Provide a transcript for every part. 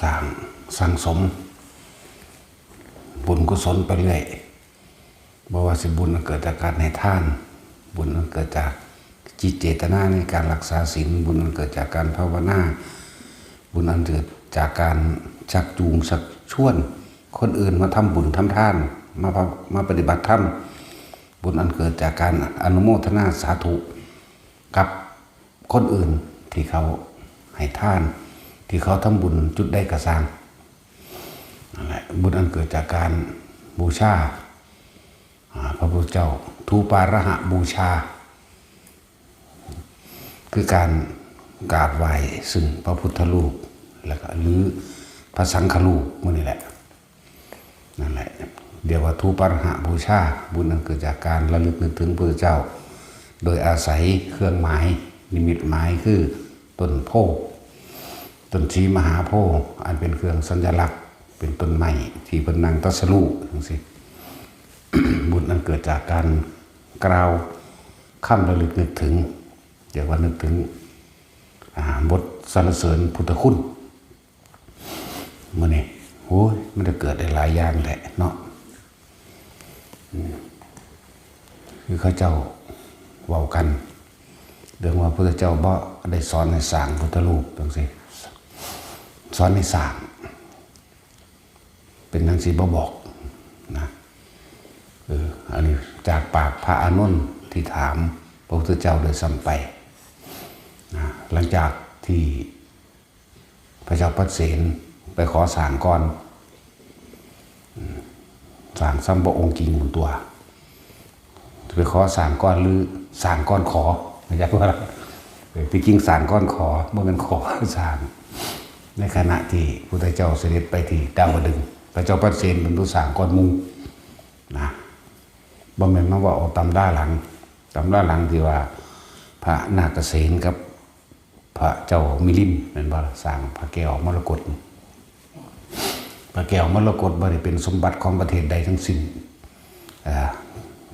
สั่งสมบุญกุศลไปเรื่อยบอกว่าสิบุญเกิดจากการให้ทานบุญเกิดจากจิตเจตนาในการรักษาศีลบุญเกิดจากการภาวนาบุญอันเกิดจากการชักจูงชักชวนคนอื่นมาทำบุญทำทานมาปฏิบัติธรรมบุญอันเกิดจากการอนุโมทนาสาธุกับคนอื่นที่เขาให้ทานที่เขาทำบุญจุดใดกระซังนั่นแหละบุญอันเกิดจากการบูชาพระพุทธเจ้าทูปาระหะบูชาคือการกราบไหว้ซึ่งพระพุทธรูปแล้วก็หรือพระสังฆรูปมันนี่แหละนั่นแหละเดี๋ยวว่าทูปาระหะบูชาบุญอันเกิดจากการระลึกนึกถึงพระพุทธเจ้าโดยอาศัยเครื่องหมายนิมิตหมายคือต้นโพธิ์ต้นชีมหาโพธิ์อันเป็นเครื่องสัญลักษณ์เป็นต้นไม้ที่เป็นนางตัสรุทั้งสิ้น บุญอันเกิดจากการกล่าวคำระลึกนึกถึงเดี๋ยวว่านึกถึงบทสรรเสริญพุทธคุณมันนี่โอ้ยมันจะเกิดได้หลายอย่างแหละเนาะคือเขาเจ้าเว้ากันเรื่องว่าพระพุทธเจ้าบ่ได้สอนให้สร้างพุทธรูปจังซี่สอนให้สร้างเป็นจังซี่บ่บอกนะอันนี้จากปากพระอานนท์ที่ถามพระพุทธเจ้าโดยซ้ำไปนะหลังจากที่พระเจ้าปัสเสนไปขอสร้างก่อนสร้างซ้ำพระองค์จริงหมดตัวไปขอสร้างก้อนหรือสร้างก้อนขอไม่ใช่ว่าที่จริงสร้างก้อนขอเมื่อกันขอสร้างในขณะที่พระพุทธเจ้าเสด็จไปที่ดาวดึงส์พระเจ้าปัสเสนเป็นผู้สร้างก้อนมุงนะบ่แม่นมาว่าเอาตำด้าหลังที่ว่าพระนาคเษนกับพระเจ้ามิลินเป็นว่าสร้างพระแก้วมรกตพระแก้วมรกตบ่ได้เป็นสมบัติของประเทศใดทั้งสิ้น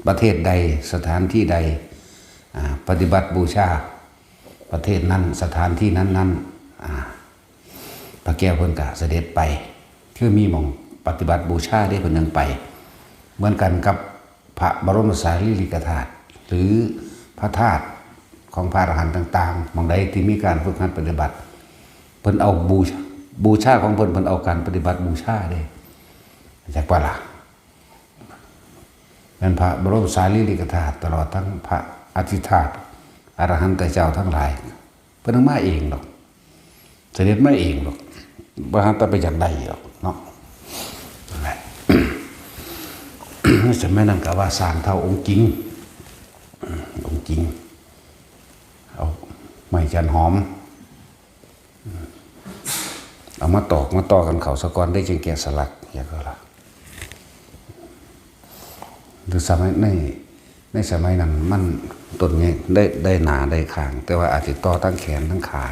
ประเทศใดสถานที่ใดปฏิบัติบูชาประเทศนั้นสถานที่นั้นพระแก้วเพิ่นก็เสด็จไปคือมีหม่องปฏิบัติบูชาได้เพิ่นยังไปเหมือนกันกับพระบรมสารีริกธาตุหรือพระธาตุของพระอรหันต์ต่างๆหม่องใดที่มีการฝึกหัดปฏิบัติเพิ่นเอาบูชาของเพิ่นเอาการปฏิบัติบูชาได้จากว่าล่ะเป็นพระบรมสารีริกธาตุตลอดทั้งพระอธิธาตุอรหันตเจ้าทั้งหลายเพิ่นมาเองหรอกเสด็จมาเองหรอกบ่ฮั่นแต่ไปจากใดหรอกเนาะนั่นแหละ สมัยนั้นก็ว่าสร้างเท่าองค์จริงเอาไม้จันหอมเอามาต่อกันเขาสะกอนได้จึงแกะสลักอย่างก็ล่ะหรือสมัยในสมัยนั้นมันต้นนี้ได้หนาได้ขางแต่ว่าอาจจะต่อทั้งแขนทั้งขา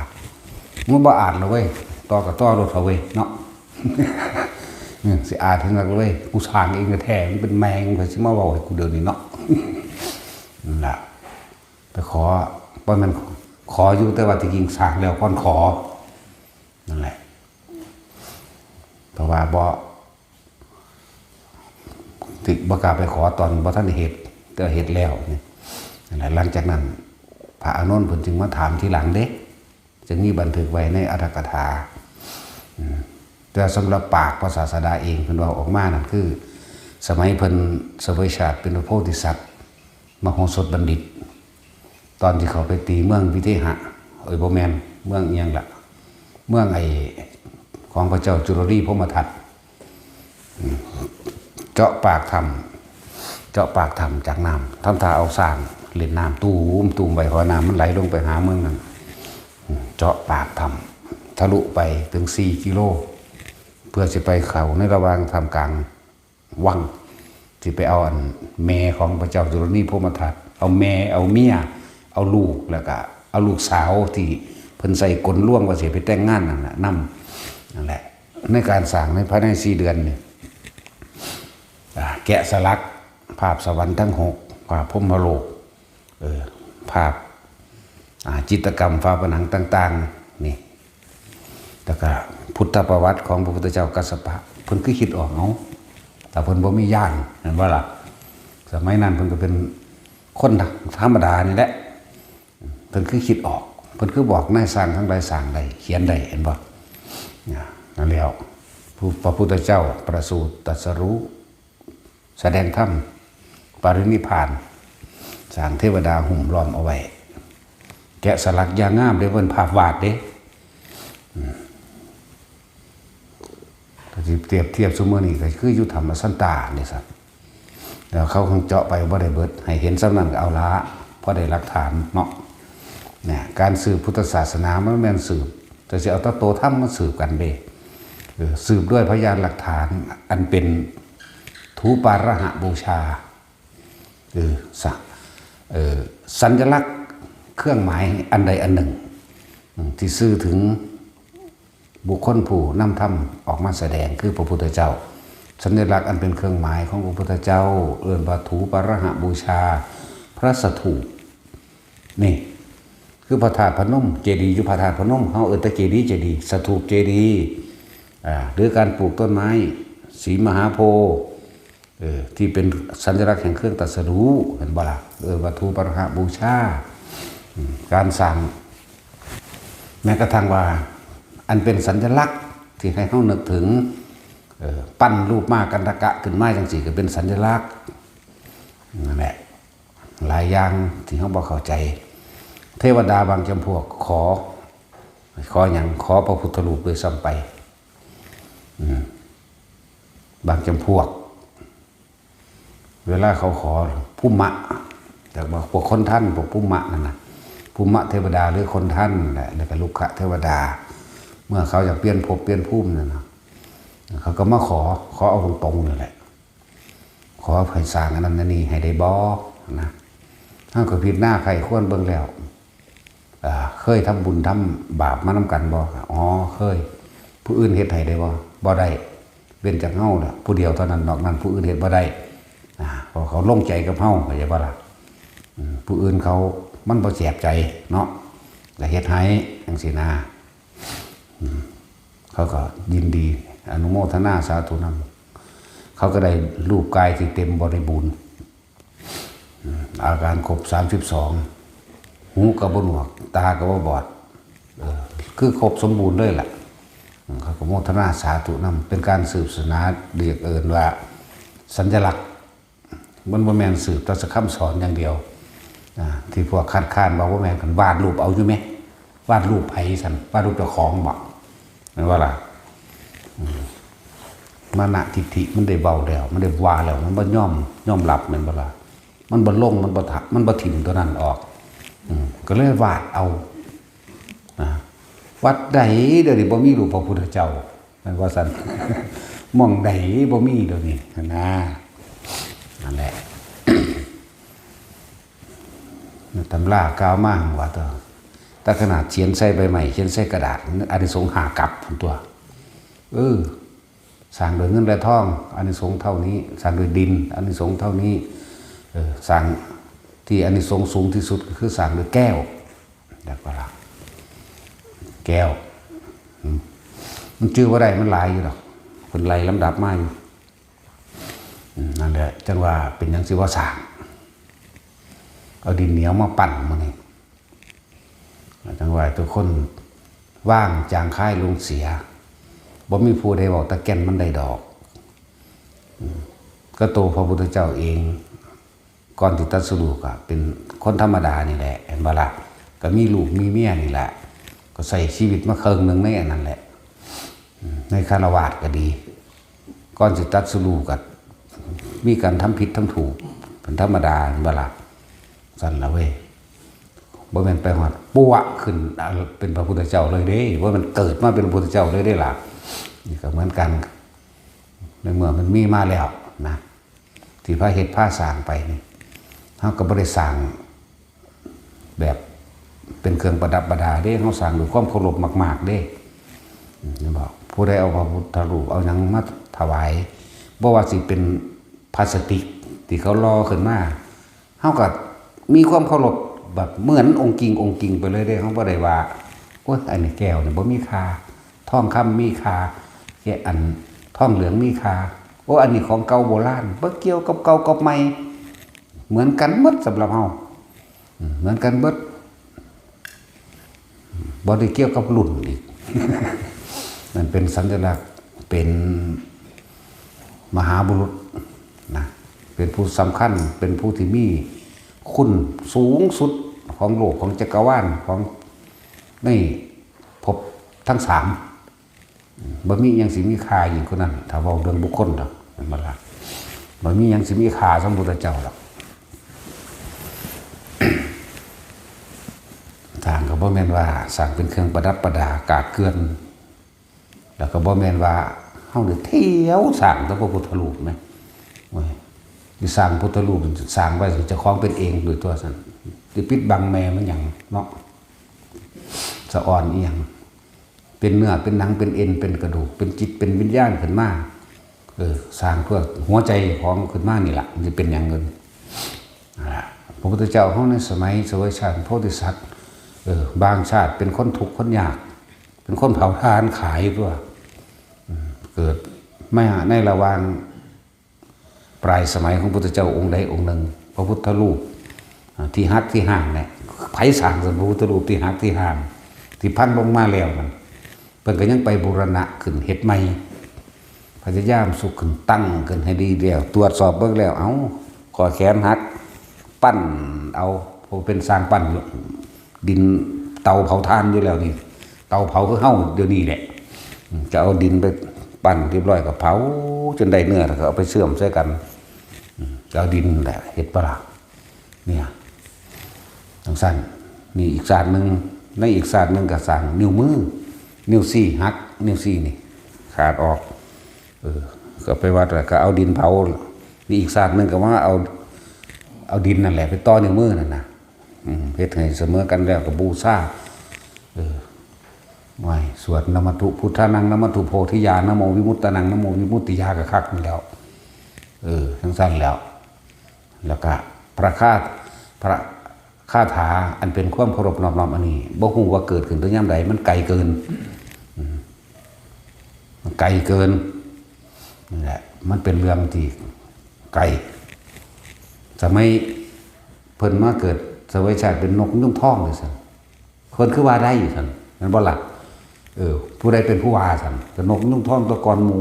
มันบ่อาจเลยเว้ยต่อกับต่อรถเอาเว้ยเนาะ เนี่ยสิอาจถึงแล้วเว้ยกูสร้างเองก็แท้มันเป็นแมงก็สิมาเว้าให้กูเดี๋ยวนี้เนาะ นั่นล่ะไปขอเพราะมันขออยู่แต่ว่าที่จริงสร้างแล้วก่อนขอนั่นแหละเพราะว่าติดบ่กล้าไปขอตอนบ่ทันได้เฮ็ดแต่เฮ็ดแล้วนี่นั่นแหละหลังจากนั้นพระอานนท์เพิ่นจึงมาถามทีหลังเด้จึงมีบันทึกไว้ในอรรถกถาแต่สำหรับปากพระศาสดาเองเพิ่นว่าออกมานั่นคือสมัยเพิ่นเสวยชาติเป็นพระโพธิสัตว์มโหสถบัณฑิตตอนที่เขาไปตีเมืองวิเทหะบ่แม่นเมืองอีหยังล่ะเมืองไอ้ของพระเจ้าจุลลีพรหมทัตเจาะปากถ้ำจากน้ำทำท่าเอาสร้างเล่นน้ำตูมไปพอน้ำมันไหลลงไปหาเมืองนั้นเจาะปากถ้ำทะลุไปถึง4 กิโลเพื่อจะไปเขาในระหว่างทำกลางวังที่ไปเอาแม่ของพระเจ้าจุลนีพรหมทัตเอาแม่เอาเมียเอาลูกแล้วก็เอาลูกสาวที่เพิ่นใส่กลล่วงว่าสิไปแต่งงานนั่นแหละนั่นแหละในการสร้างในภายใน4 เดือนนี่แกะสลักภาพสวรรค์ทั้ง6ภาพพรหมโลกภาพจิตรกรรมฝาผนังต่างๆนี่ แต่ก็พุทธประวัติของพระพุทธเจ้ากัสสปะเพิ่นคือคิดออกเนาะแต่เพิ่นบ่มีญาณเห็นบ่ล่ะสมัยนั้นเพิ่นก็เป็นคนธรรมดานี่แหละเพิ่นคือคิดออกเพิ่นคือบอกนายสร้างทั้งหลายสร้างได้เขียนได้เห็นบ่นั่นแล้วพระพุทธเจ้าประสูติตรัสรู้แสดงธรรมปรินิพพานสร้างเทวดาหุ้มล้อมเอาไว้แกะสลักอย่างงามเด้เพิ่นภาพวาดเด้ถ้าสิเปรียบเทียบซุมื้อนี้ก็คืออยู่ธรรมสันตานี่ซัแล้วเขาคงเจาะไปบ่ได้เบิดให้เห็นสำนั้นก็เอาละพอได้หลักฐานเนาะเนี่ยการสืบพุทธศาสนามันแม่นสืบแต่สิเอาตะโตธรรมมาสืบกันเด้สืบด้วยพยานหลักฐานอันเป็นทูปาระหะบูชาสัญลักษณ์เครื่องหมายอันใดอันหนึ่งที่สื่อถึงบุคคลผู้นำธรรมออกมาแสดงคือพระพุทธเจ้าสัญลักษณ์อันเป็นเครื่องหมายของพระพุทธเจ้าเอิ้นว่าทูปาระหะบูชาพระสถูปนี่คือพระธาตุพนมเจดีย์อยู่พระธาตุพนมเฮาเอิ้นแต่เจดีย์สถูปเจดีย์หรือการปลูกต้นไม้สีมหาโพธิ์ที่เป็นสัญลักษณ์แห่งเครื่องตรัสรู้เห็นบ่ล่ะวัตถุปาระหะบูชาการสั่งแม้กระทั่งว่าอันเป็นสัญลักษณ์ที่ให้เขานึกถึงปั้นรูปมากกันตะกะขึ้นมาจังสี่ก็เป็นสัญลักษณ์นั่นแหละหลายอย่างที่เขาบอกเข้าใจเทวดาบางจำพวกขออย่างขอพระพุทธรูปโดยซ้ำไปบางจำพวกเวลาเขาขอภูมะแต่บอกพวกคนท่านพวกภูมะนั่นนะภูมะเทวดาหรือคนท่านแหละแล้วก็ลุกขะเทวดาเมื่อเขาอยากเปลี่ยนภพเปลี่ยนภูมินั่นนะเขาก็มาขอเอาตรงๆนี่แหละขอให้สร้างอันนั้นนี่ให้ได้บ่นะถ้าก็ผิดหน้าใครควรเบิ่งแล้วเคยทำบุญทำบาปมานำกันบ่อ๋อเคยผู้อื่นเฮ็ดให้ได้บ่ได้เว้นจากเฮาล่ะผู้เดียวเท่านั้นนอกนั้นผู้อื่นเฮ็ดบ่ได้พอเขาลงใจกับเฮาเข้าใจบ่ล่ะผู้อื่นเขามันบ่แสบใจเนาะก็เฮ็ดให้จังซี่นะเขาก็ยินดีอนุโมทนาสาธุนำเขาก็ได้รูปกายที่เต็มบริบูรณ์อาการครบ32หูก็บ่หนวกตาก็บ่บอดคือครบสมบูรณ์เลยล่ะเขาก็โมทนาสาธุนำเป็นการสืบศาสนาเรียกเอิ้นว่าสัญลักษณ์มันบ่แม่นสืบแต่คำสอนอย่างเดียวที่พวกคัดค้านบอกว่าแม่นกันวาดรูปเอาอยู่ไหมวาดรูปไผซั่นวาดรูปเจ้าของบ่แม่นว่าล่ะมานะทิฏฐิมันได้เบาแล้วมันได้วาแล้วมันบ่ยอมรับแม่นบ่ล่ะมันบ่ลงมันบ่ถิ่มตัวนั้นออกก็เลยวาดเอาวัดใดเดี๋ยวนี้บ่มีรูปพระพุทธเจ้าแม่นว่าซั่นหม่องใดบ่มีเดี๋ยวนี้นั่นแหละตำรากล่าวมาว่าแต่ขนาดเขียนใส่ใบใหม่เขียนใส่กระดาษอานิสงส์5กับตัวสร้างโดยเงินและทองอานิสงส์เท่านี้สร้างโดยดินอานิสงส์เท่านี้สร้างที่อานิสงส์สูงที่สุดก็คือสร้างโดยแก้วแบบว่าแก้วมันชื่อว่าไรมันหลายอยู่หรอกคนไล่ลำดับมาอยู่นั่นแหละจังว่าเป็นยังสิว่าสร้างเอาดินเหนียวมาปั่นมาเนี่ยจังว่าทุกคนว่างจางค่ายลงเสียบ่มีผู้ใดบอกตะแก่นมันได้ดอกก็โตพระพุทธเจ้าเองก่อนที่ตรัสรู้ก็เป็นคนธรรมดานี่แหละเห็นบ่ล่ะก็มีลูกมีเมียนี่แหละก็ใส่ชีวิตมาเคิงหนึ่งในอันนั้นแหละในคารวะก็ดีก่อนสิตรัสรู้ก็มีการทำผิดทำถูกเป็นธรรมดาเห็นบ่ล่ะสั่นละเว้ยบ่แม่นไปฮอดปั้วขึ้นเป็นพระพุทธเจ้าเลยเด้ว่ามันเกิดมาเป็นพระพุทธเจ้าเลยได้ล่ะนี่ก็เหมือนกันในเมื่อมันมีมาแล้วนะที่พระเฮ็ดพระสร้างไปนี่เฮาก็บ่ได้สร้างแบบเป็นเครื่องประดับประดาเด้เฮาสร้างด้วยความเคารพมากๆเด้นี่บอกผู้ใดเอาพระพุทธรูปเอาหยังมาถวายบ่ว่าสิเป็นพลาสติกที่เขาลอขึ้นมาเฮาก็มีความเคารพแบบเหมือนองค์จริงไปเลยเด้เขาบ่ได้ว่าโอ๊ยอันนี้แก้วเนี่ยบ่มีค่าถ ท่องคำมีค่าแค่อันท่องเหลืองมีค่าโอ้อันนี้ของเก่าโบราณบ่เกี่ยวกับเก่ากับใหม่เหมือนกันหมดสำหรับเฮาเหมือนกันเบิดบ่ได้เกี่ยวกับรุ่นอีก มันเป็นสัญลักษณ์เป็นมหาบุรุษนะเป็นผู้สำคัญเป็นผู้ที่มีคุณสูงสุดของโลกของจักรวาลของในภพทั้งสามบ่มียังสิมีค่ายิ่งกว่านั้นถ้าเว้าเรื่องบุคคลดอกมันบ่ล่ะบ่มียังสิมีค่าสมมุติเจ้าหรอกทางก็บ่แม่นว่าสร้างเป็นเครื่องประดับประดากาดเกลื่อนแล้วก็บ่แม่นว่าเฮาได้เที่ยวสร้างแต่พระพุทธรูปแม่โอ้ยสิสร้างพุทธรูปสร้างไว้เจ้าของเป็นเองโดยตัวซั่นสิปิดบังแม่มันหยังเนาะสะอ่อนอีหยังเป็นเนื้อเป็นหนังเป็นเอ็นเป็นกระดูกเป็นจิตเป็นวิญญาณขึ้นมาสร้างเพื่อหัวใจของขึ้นมานี่ล่ะสิเป็นหยังเงินพระพุทธเจ้าเฮาในสมัยเสวยชาติโพธิสัตว์บางชาติเป็นคนทุกข์คนยากเป็นคนเผาทานขายด้วยเกิดไม่ในระหว่างปลายสมัยของพระพุทธเจ้าองค์ใดองค์หนึ่งพระพุทธรูปที่ฮักที่ห่างเนี่ยไผสร้างพระพุทธรูปที่ฮักที่ห่างที่พันลงมาแล้วมันเพิ่นก็ยังไปบูรณะขึ้นเฮ็ดใหม่พยายามสุขขึ้นตั้งขึ้นให้ดีแล้วตรวจสอบเบิ่งแล้วเอ้าขอแขนหักปั้นเอาเป็นสร้างปั้นดินเตาเผาทานอยู่แล้วนี่เตาเผาคือเฮาเดี๋ยวนี้แหละจะเอาดินไปปั้นเรียบร้อยก็เผาจนได้เนื้อแล้วก็เอาไปเชื่อมใส่กันจะเอาดินแหละเฮ็ดปลาเนี่ยทั้งสั้นนี่อีกศาสตร์นึงในอีกศาสตร์นึงก็สั่งนิ้วมือนิ้วซี่หักนิ้วซี่นี่ขาดออกก็ไปวัดแล้วก็เอาดินเผานี่อีกศาสตร์นึงก็ว่าเอาดินนั่นแหละไปต่อนิ้วมือนั่นน่ะเฮ็ดให้เสมอกันแล้วก็บูชาไว้สวดนมัตถุพุทธานังนมัตถุโพธิญาณนะโมวิมุตตานังนะโมวิมุตติญาณก็คักนี่แล้วทั้งสั้นแล้วก็พระคาถาอันเป็นความเคารพนอบน้อมอันนี้บ่ฮู้ว่าเกิดขึ้นตั้งยามใดมันไกลเกินมันไกลเกินนี่แหละมันเป็นเรื่องที่ไกลสมัยเพิ่นมาเกิดเสวยชาติเป็นนกนุ่งทองเลยซั่นคนคือว่าได้อยู่ซั่นนั่นบ่ล่ะผู้ใดเป็นผู้ว่าซั่นแต่นกนุ่งทองตะกอนมู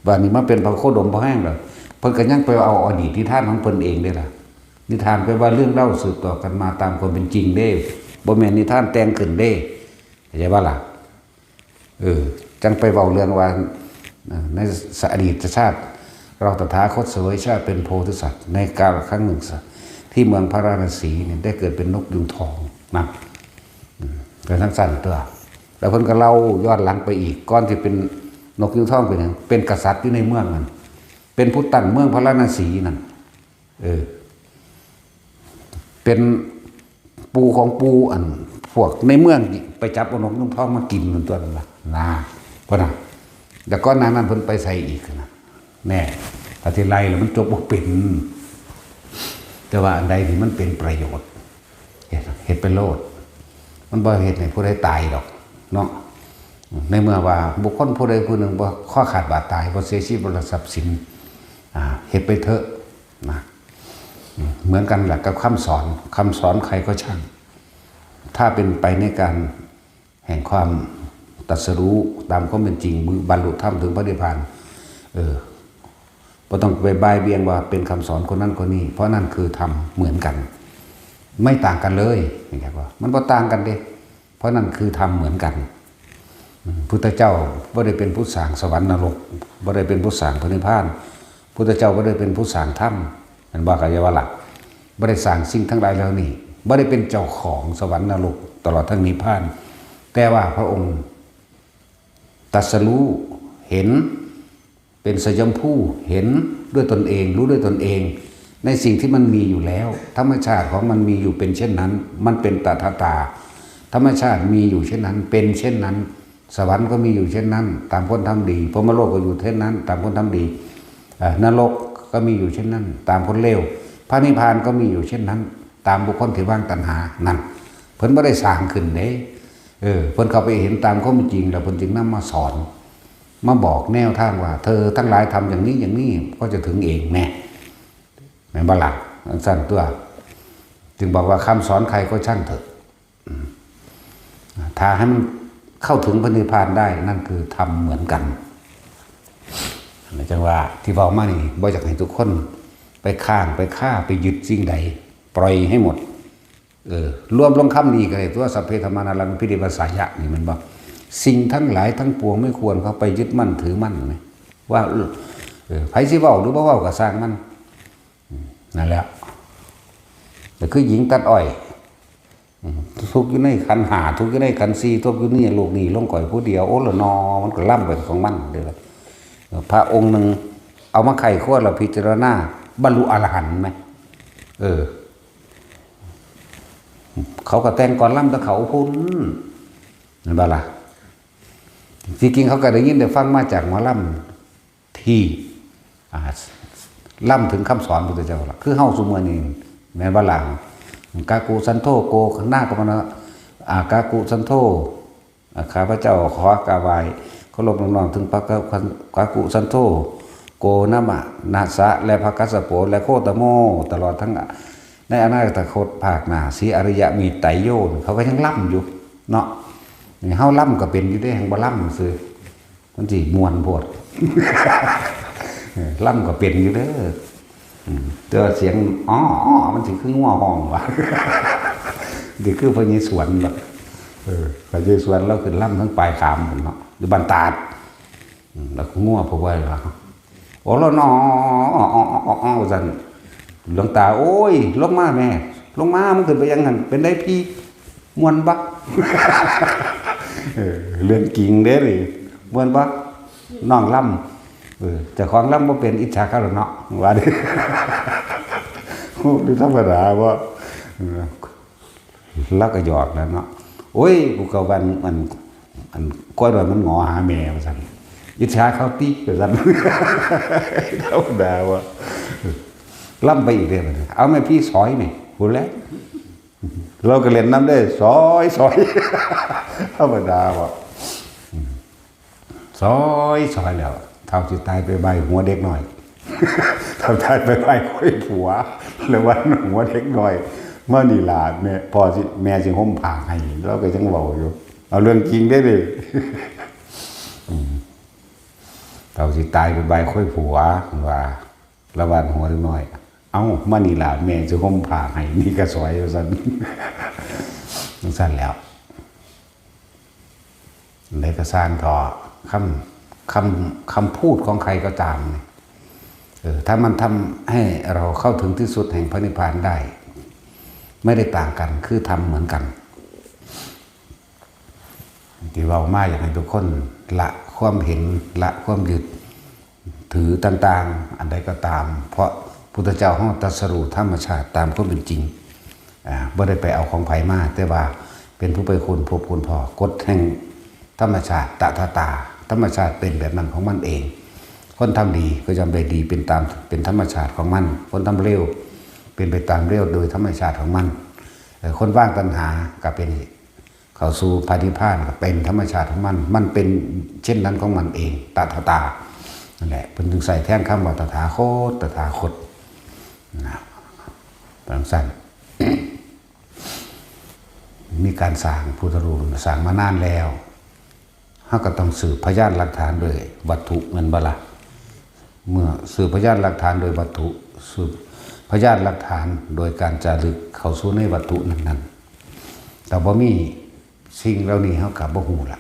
บัดนี้มาเป็นพระโคดมพระแห้งแล้วเพิ่นก็ยังไปเอาอดีตนิทานของเพิ่นเองเด้ล่ะนิทานแปลว่าเรื่องเล่าสืบต่อกันมาตามความเป็นจริงเด้บ่แม่นนิทานแต่งขึ้นเด้เข้าใจบ่ล่ะจังไปเว้าเรื่องว่าในอดีตชาติเราตถาคตเสวยชาติเป็นโพธิสัตว์ในกาลครั้งหนึ่งที่เมืองพาราณสีเนี่ยได้เกิดเป็นนกยุงทองนะเป็นทั้งสั้นตัวแล้วเพิ่นก็เล่าย้อนหลังไปอีกก่อนที่เป็นนกยุงทองเป็นอย่างเป็นกษัตริย์อยู่ในเมืองนั้นเป็นผู้ตั้งเมืองพาราณสีนั่นเป็นปูของปูอันพวกในเมืองไปจับเอานกยุงทองมากินมันตัวนั้นล่ะนะเพราะน่ะแล้วก็นั้นเพิ่นไปใส่อีกนะแน่ถ้าที่ไล่แล้วมันจบบ่เป็นแต่ว่าอันใดที่มันเป็นประโยชน์เฮ็ดไปโลดมันบ่เฮ็ดให้ผู้ใดตายดอกเนาะในเมื่อว่าบุคคลผู้ใดผู้หนึ่งบ่ข้อขาดบาดตายบ่เสียชีวิตบ่ทรัพย์สินเฮ็ดไปเถอะนะเหมือนกันแหละกับคำสอนใครก็ช่างถ้าเป็นไปในการแห่งความตรัสรู้ตามความเป็นจริงบรรลุธรรมถึงพระนิพพานบ่ต้องไปบายเบียงว่าเป็นคำสอนคนนั้นคนนี้เพราะนั่นคือธรรมเหมือนกันไม่ต่างกันเลยอย่างนี้ว่ามันบ่ต่างกันเด้เพราะนั่นคือธรรมเหมือนกันพุทธเจ้าบ่ได้เป็นผู้สร้างสวรรค์นรกบ่ได้เป็นผู้สร้างพระนิพพานพุทธเจ้าบ่ได้เป็นผู้สร้างธรรมมันว่ากันว่าหลักบ่ได้สร้างสิ่งทั้งหลายแล้วนี่บ่ได้เป็นเจ้าของสวรรค์นรกตลอดทั้งนิพพานแต่ว่าพระองค์ตรัสรู้เห็นเป็นสยามผู้เห็นด้วยตนเองรู้ด้วยตนเองในสิ่งที่มันมีอยู่แล้วธรรมชาติของมันมีอยู่เป็นเช่นนั้นมันเป็นตถาตาธรรมชาติมีอยู่เช่นนั้นเป็นเช่นนั้นสวรรค์ก็มีอยู่เช่นนั้นตามคนทำดีพรหมโลกก็อยู่เช่นนั้นตามคนทำดีนรกก็มีอยู่เช่นนั้นตามคนเลวพระนิพพานก็มีอยู่เช่นนั้นตามบุคคลที่ว่างตัณหานั่นเพิ่นบ่ได้สร้างขึ้นเด้ เพิ่นเข้าไปเห็นตามข้อเป็นจริงแล้วเพิ่นจึงนำมาสอนมาบอกแนวทางว่า เธอทั้งหลายทำอย่างนี้อย่างนี้ก็จะถึงเองแน่แม่นบ่ล่ะสั้นตัวจึงบอกว่าคำสอนใครก็ช่างเถอะถ้าให้มันเข้าถึงพระนิพพานได้นั่นคือทำเหมือนกันจังว่าที่บอกมานี่บ่อยากให้ทุกคนไปข้างไปฆ่าไปยึดสิ่งใดปล่อยให้หมดรวมลงคำนี้ก็เลยตัวสัพเพธรรมานารังพิริปัสสายะนี่มันบอกสิ่งทั้งหลายทั้งปวงไม่ควรเขาไปยึดมั่นถือมั่นไหมว่าไผสิเว้าหรือบ่เว้าก็สร้างมันนั่นแหละแต่คือหญิงตัดอ้อยทุกอยู่ในขันหาทุกอยู่ในขันซีทุกอยู่นี่โลกนี้ลงก่อยผู้เดียวโอ้ละนอมันก็ล่ำไปของมันเด้อพระองค์หนึ่งเอามาไข่ข้อเราพิจารณาบรรลุอรหันต์ไหมเขาก็แต่งก่อนล่ำตะเขาพุ่นนั่นบ้าล่ะจริงๆเขาก็ได้ยินได้ฟังมาจากหมอล่ำที่ล่ำถึงคำสอนพุทธเจ้าล่ะคือเฮาสุเมื่อนี้แม่นบ้าล่ะกากุสันโธโกหน้าก็มันกากุสันโธข้าพเจ้าขอกราบไหว้เคารพน้อมถึงพระกากุสันโธโกนะมะนาสะและพระกัสสโปและโคตโมตลอดทั้งในอนาคตภาคหน้าสีอริยะมีไตรโยนเขาก็ยังล่ำอยู่เนาะนี่เฮาล่ำก็เป็นอยู่ได้แห่งบ่ล่ำซื่อมันสิม่วนโพดล่ำก็เป็นอยู่เด้อเจอเสียงอ๋อมันสิคืองัวห้องว่ะนี่คือพระเยสวนแบบพระเยสวนเราขึ้นล่ำทั้งปลายคามเนาะหรือบันตาดแล้วก็งัวพอไว้ล่ะโอ้แล้วนอสั่นหลวงตาโอ้ยลงมาแม่ลงมามันขึ้นไปยังหันเป็นได้พี่มวนบักเรื่องจริงเด้อเลยมวนบักน้องล่ำแต่ของล่ำว่าเป็นอิจฉาเขาหรอเนาะว่าดิดูธรรมดาว่าแล้วก็หยอกแล้วเนาะโอ้ยกูเกาวันมันก้อยมันงอหาแม่มาสั่นอิจฉาเขาตีมาสั่นธรรมดาว่าล่ำไปอีกเรื่องนึงเอาแม่พี่ซอยไหมพูดแล้วเราก็เล่นน้ำได้ซอยธรรมดาว่าซอยแล้วเท่าจิตตายไปใบหัวเด็กหน่อยเท่าตายไปใบค่อยผัวแล้ววันหัวเด็กหน่อยเมื่อนี่หลานแม่พอสิแม่จึงห่มผ้าให้เราก็ยังเบาอยู่เอาเรื่องจริงได้เลยเท่าจิตตายไปใบค่อยผัวว่าระวันหัวเด็กหน่อยเอ้าเมื่อนี่หลานแม่จะห่มผ้าให้นี่ก็สวยสั่นสั่นแล้วในกระสร้างทอคำพูดของใครก็ตามถ้ามันทำให้เราเข้าถึงที่สุดแห่งพระนิพพานได้ไม่ได้ต่างกันคือทำเหมือนกันที่ว่ามาอยากให้ทุกคนละความเห็นละความยึดถือต่างๆอันใดก็ตามเพราะพุทธเจ้าห้องตรัสรู้ธรรมชาติตามความเป็นจริงไม่ได้ไปเอาของไผ่มาแต่ว่าเป็นผู้ไปคุณพบคุณพอกฎแห่งธรรมชาติตาธรรมชาติเป็นแบบนั้นของมันเองคนทำดีก็จำได้ดีเป็นธรรมชาติของมันคนทำเร็วเป็นไปตามเร็วโดยธรรมชาติของมันคนว่างตัณหาก็เป็นเข้าสู่พระนิพพานก็เป็นธรรมชาติของมันเป็นเช่นนั้นของมันเองตานั่นแหละเป็นถึงใส่แท่งคำว่าตถาคตนะบางสั้น มีการสร้างพุทธรูปสร้างมานานแล้วเขาก็ต้องสืบพยานหลักฐานโดยวัตถุเงินบละเมื่อสืบพยานหลักฐานโดยวัตถุสืบพยานหลักฐานโดยการจารึกเข้าสู่ในวัตถุนั้นแต่บ่มีสิ่งเหล่านี้เขากับบ่ฮู้ละ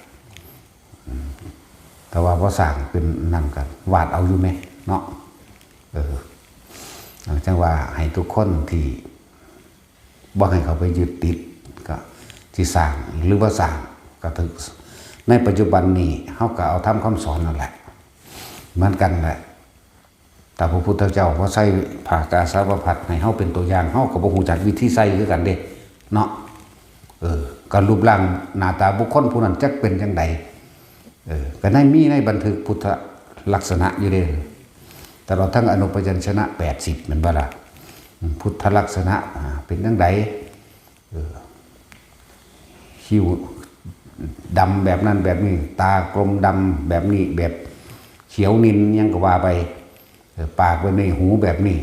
แต่ว่าพอสร้างเป็นนั่นกันวาดเอาอยู่ไหมเนาะจังว่าให้ทุกคนที่บ่ให้เขาไปยึดติดก็ที่สร้างหรือว่าสร้างก็ถึงในปัจจุบันนี้เขาก็เอาทำคำสอนนั่นแหละเหมือนกันแหละแต่พระพุทธเจ้าพอใส่ผ่ากาสาวพัดให้เขาเป็นตัวอย่างเขาก็บ่ฮู้จักวิธีใส่คือกันเด้เนาะการรูปร่างหน้าตาบุคคลผู้นั้นจักเป็นจังไดก็ในบันทึกพุทธลักษณะอยู่เด้แต่เราทั้งอนุปยัญชนะ80เหมือนบ่ล่ะพุทธลักษณะเป็นจังไดคิ้ว ดำแบบนั้นแบบนี้ตากลมดำแบบนี้แบบเขียวนินยังก็ว่าไปปากแบบนี้หูแบบนี้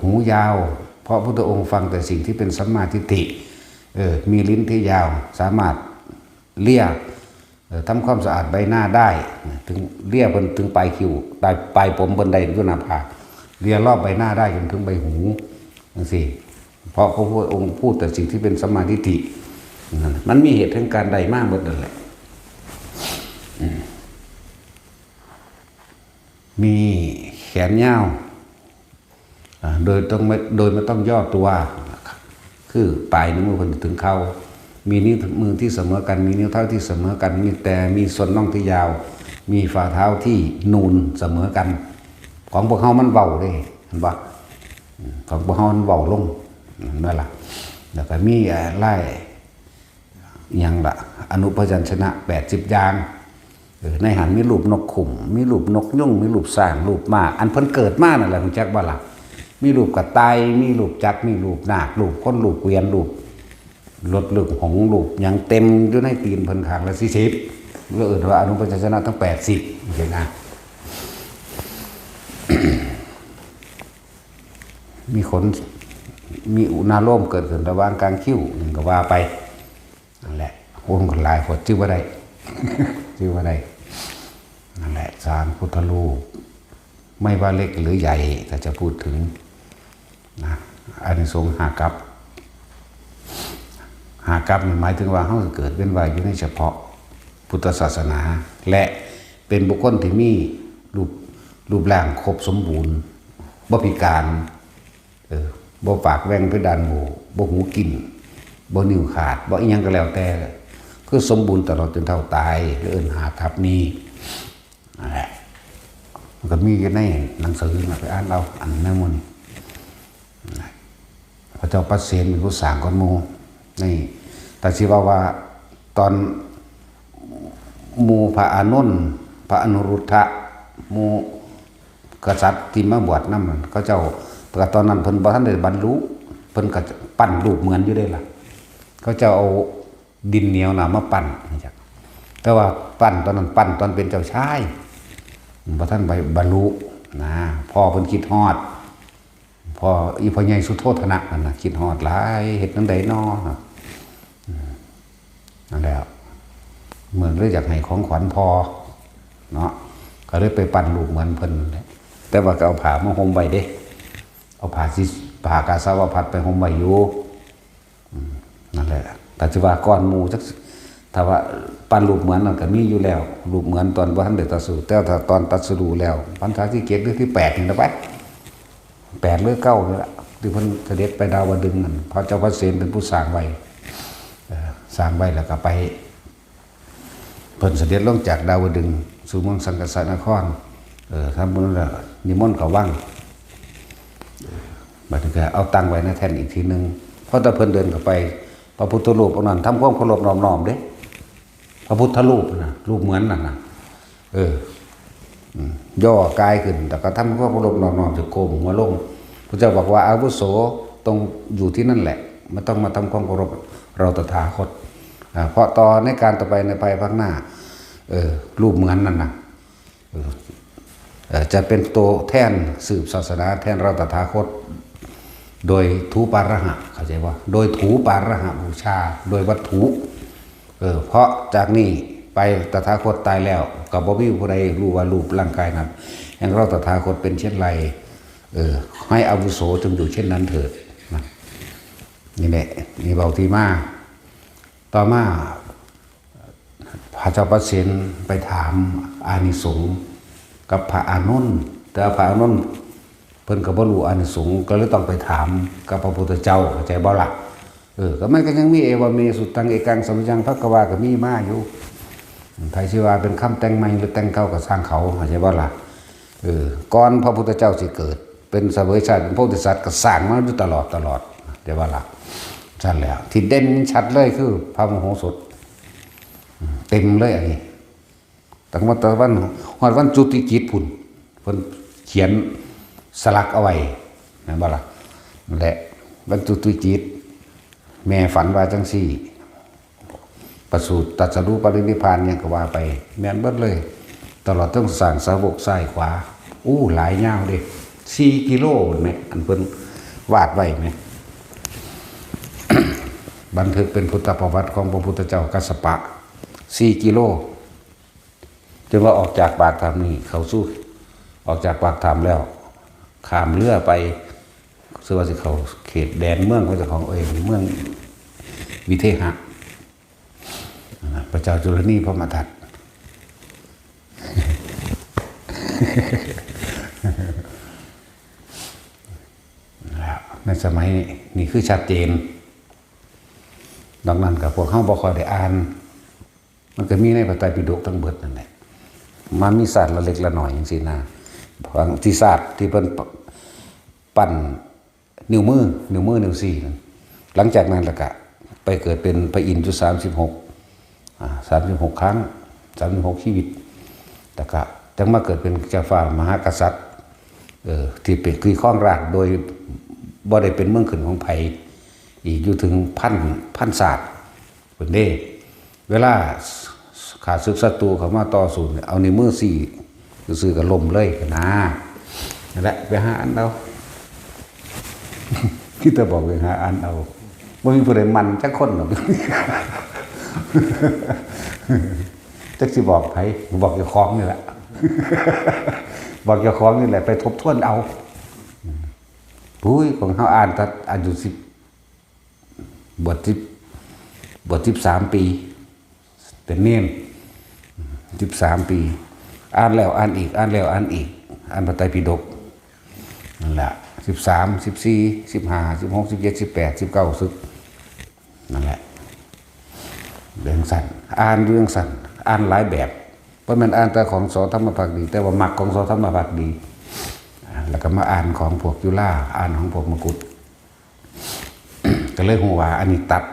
หูยาวเพราะพระพุทธองค์ฟังแต่สิ่งที่เป็นสัมมาทิฏฐิมีลิ้นที่ยาวสามารถเลี่ยทำความสะอาดใบหน้าได้ถึงเลี่ยบนถึงปลายคิ้วปลายผมบนใดยุนาภาเลี่ยรอบใบหน้าได้จนถึงใบหูนั่นสิเพราะพระพุทธองค์พูดแต่สิ่งที่เป็นสัมมาทิฏฐิมันมีเหตุแห่งการใดมากหมดนั่นแหละมีแขนยาวโดยไม่ต้องย่อตัวคือปลายนิ้วมือคนถึงเข่ามีนิ้วมือที่เสมอกันมีนิ้วเท้าที่เสมอกันมีส่วนน่องที่ยาวมีฝ่าเท้าที่นูนเสมอกันของพวกเขามันเบาเลยเห็นปะของพวกเขามันเบาลงนั่นแหละแล้วก็มีไล่ยังละอนุพยัญชนะ80อย่างในหันมีรูปนกขุ่มมีรูปนกยุ่งมีรูปสร้างรูปมากอันเพิ่นเกิดมากนั่นแหละคุณแจ็คบ้าหลักมีรูปกระต่ายมีรูปจักรมีรูปนาครูปคนรูปเกวียนรูปรถลึกหงรูปยังเต็มอยู่ในตีนเพิ่นขางละ40ก็อื่นว่าอนุพยัญชนะทั้ง80เห็นนะ มีขนมีอุณาโลมเกิดขึ้นระหว่างกลางคิ้วนี่ก็ว่าไปนั่นแหละโอ้คนหลายคนชื่อว่าใด ชื่อว่าใดนั่นแหละสารพุทธรูปไม่ว่าเล็กหรือใหญ่ถ้าจะพูดถึงนะอานิสงส์หากัปหมายถึงว่าเขาเกิดเป็นวัยอยู่ในเฉพาะพุทธศาสนาและเป็นบุคคลที่มีรูปร่างครบสมบูรณ์บ่พิการบ่ปากแหว่งเพดานโหวบ่หูกินบ่นิ้วขาดบ่อีหยังก็แล้วแต่คือสมบูรณ์ตลอดจนเท่าตายหรือหาทับนี้นั่นแหละมันก็มีอยู่ในหนังสือไปอ่านเอาอันนั้นมันพระเจ้าปัสเสนเป็นผู้สร้างก้อนโมนี่แต่ชีว่าตอนมูพระอานนท์พระอนุรุทธะมูกษัตริย์ที่มาบวชนั่นมันเขาเจ้าแต่ตอนนั้นเพิ่นบ่ทันได้บรรลุเพิ่นก็ปั้นรูปเหมือนอยู่ได้ล่ะเขาเจ้าเอาดินเหนียวน่ะมาปั้นนะครับแต่ว่าปั้นตอนนั้นปั้นตอนเป็นเจ้าชายบ่ทันไปบรรลุนะพ่อเพิ่นคิดฮอดพ่ออีพ่อใหญ่สุโธทนะนั่นน่ะคิดฮอดหลายเฮ็ดจังได๋น้อนั่นแหละเหมือนเลยอยากให้ของขวัญพ่อเนาะก็เลยไปปั้นรูปเหมือนเพิ่นแต่ว่าก็เอาผ้ามาห่มไว้เด้เอาผ้ากาสาวพัดไปห่มไว้อยู่นั่นแหละแต่จะว่าก้อนหมู่จักถ้าว่าปั้นรูปเหมือนนั่นก็มีอยู่แล้วรูปเหมือนตอนบ่ทันได้ตรัสรู้แต่ถ้าตอนตรัสรู้แล้วพรรษาที่7หรือที่8นี่นะไป8หรือ9นี่ล่ะที่เพิ่นเสด็จไปดาวดึงส์นั่นพระเจ้าพระเสนเป็นผู้สร้างไว้แล้วก็ไปเพิ่นเสด็จลงจากดาวดึงส์สู่เมืองสังกสนครทำบุญแล้วนิมนต์เขาว่างบัดนี้ก็เอาตั้งไว้ในแท่นอีกทีนึงเพราะถ้าเพิ่นเดินเข้าไปพระพุทธรูปองค์นั้นทำความเคารพน้อมๆเด้พระพุทธรูปนะรูปเหมือนนั่นน่ะย่อกายขึ้นแต่ก็ทำความเคารพน้อมๆจะโกมหัวลงพระเจ้าบอกว่าอาวุโสตรงอยู่ที่นั่นแหละไม่ต้องมาทำความเคารพเราตถาคตเพราะต่อในการต่อไปในภายภาคหน้ารูปเหมือนนั่นน่ะจะเป็นตัวแทนสืบศาสนาแทนเราตถาคตโดยถูปาระหะเข้าใจว่าโดยถูปาระหะบูชาโดยวัตถุเพราะจากนี้ไปตถาคตตายแล้วกับบ่มีผู้ใดรู้ว่ารูปร่างกายนั้นแห่งเราตถาคตเป็นเช่นไรให้อาวุโสจงอยู่เช่นนั้นเถิดนะนี่แหละนี่เบาที่มาต่อมาพระเจ้าปเสนไปถามอานิสงส์กับพระอานนท์แต่พระอานนท์เพิ่นก็บ่รู้อานิสงส์ก็เลยต้องไปถามกับพระพุทธเจ้าเข้าใจบ่ล่ะก็มันก็ยังมีเอวเมสุตังเอกังสัมยังภควาก็มีมาอยู่ไทยชื่อว่าเป็นคำแต่งใหม่หรือแต่งเก่าก็สร้างเขาเข้าใจบ่ล่ะก่อนพระพุทธเจ้าสิเกิดเป็นเสวยชาติเป็นโพธิสัตว์ก็สร้างมาอยู่ตลอดเดี๋ยวว่าล่ะนั่นแหละที่เด่นชัดเลยคือพระมโหสถเต็มเลยอันนี้ตั้งแต่วันจุติจิตพุ่นเพิ่นเขียนสลักเอาไว้นะบ่ล่ะนั่นแหละวันจุติจิตแม่ฝันว่าจังซี่ ประสูติตรัสรู้ปรินิพพานเนี่ยก็ว่าไปแม่นเบิดเลยตลอดต้องสร้างสาวกซ้ายขวาหลายยาวเด้4 กิโลแม่อันเพิ่นวาดไว้แม่ บันทึกเป็นพุทธประวัติของพระพุทธเจ้ากัสสปะ4 กิโลจนว่าออกจากปากถ้ำนี่เขาสู้ออกจากปากถ้ำแล้วข้ามเรือไปซึ่งว่าสิเขาเขตแดนเมืองของเจ้าของเองเมืองวิเทหะพระเจ้าจุลนีพระมทัตในสมัยนี้คือชัดเจนดังนั้นกับพวกเข้าบ่ค่อยได้อ่านมันก็มีในพระไตรปิฎกทั้งเบิดนั่นแหละมันมีศาสตร์ละเล็กละหน่อยอย่างสินะบางที่ศาสตร์ที่เป็นปั่นนิ้วมือนิ้วสี่หลังจากนั้นละกะไปเกิดเป็นพระอินทร์อยู่36 ครั้ง36 ชีวิตแต่ก็จังมาเกิดเป็นเจ้าฟ้ามหากษัตริย์ที่เป็นคือข้องรากโดยบ่ได้เป็นเมืองขึ้นของไผอีกอยู่ถึงพันศาสตร์เป็นเด้เวลาขาดศึกศัตรูเขามาต่อสู้เอาในมือสี่ซื้อกับลมเลยนะนั่นแหละไปหาอันเอาที่จะบอกไปหาอันเอาไม่มีผู้ใดมันจักคนหรอกจักสิบอกใครบอกเจ้าของนี่แหละบอกเจ้าของนี่แหละไปทบทวนเอาของเขาอ่านตัดอายุ10 บท 13 ปีเป็นเนียน13 ปีอ่านแล้วอ่านอีกอ่านแล้วอ่านอีกอ่านพระไตรปิฎกนั่นแหละ13 14 15 16 17 18 19สึกนั่นแหละเรื่องสั้นอ่านเรื่องสั้นอ่านหลายแบบเพราะมันอ่านแต่ของสอธรรมภักดีแต่ว่ามักของสอธรรมภักดีแล้วก็มาอ่านของพวกจุฬาอ่านของพวกมกุฏก็เลยหัวอันนี้ตัด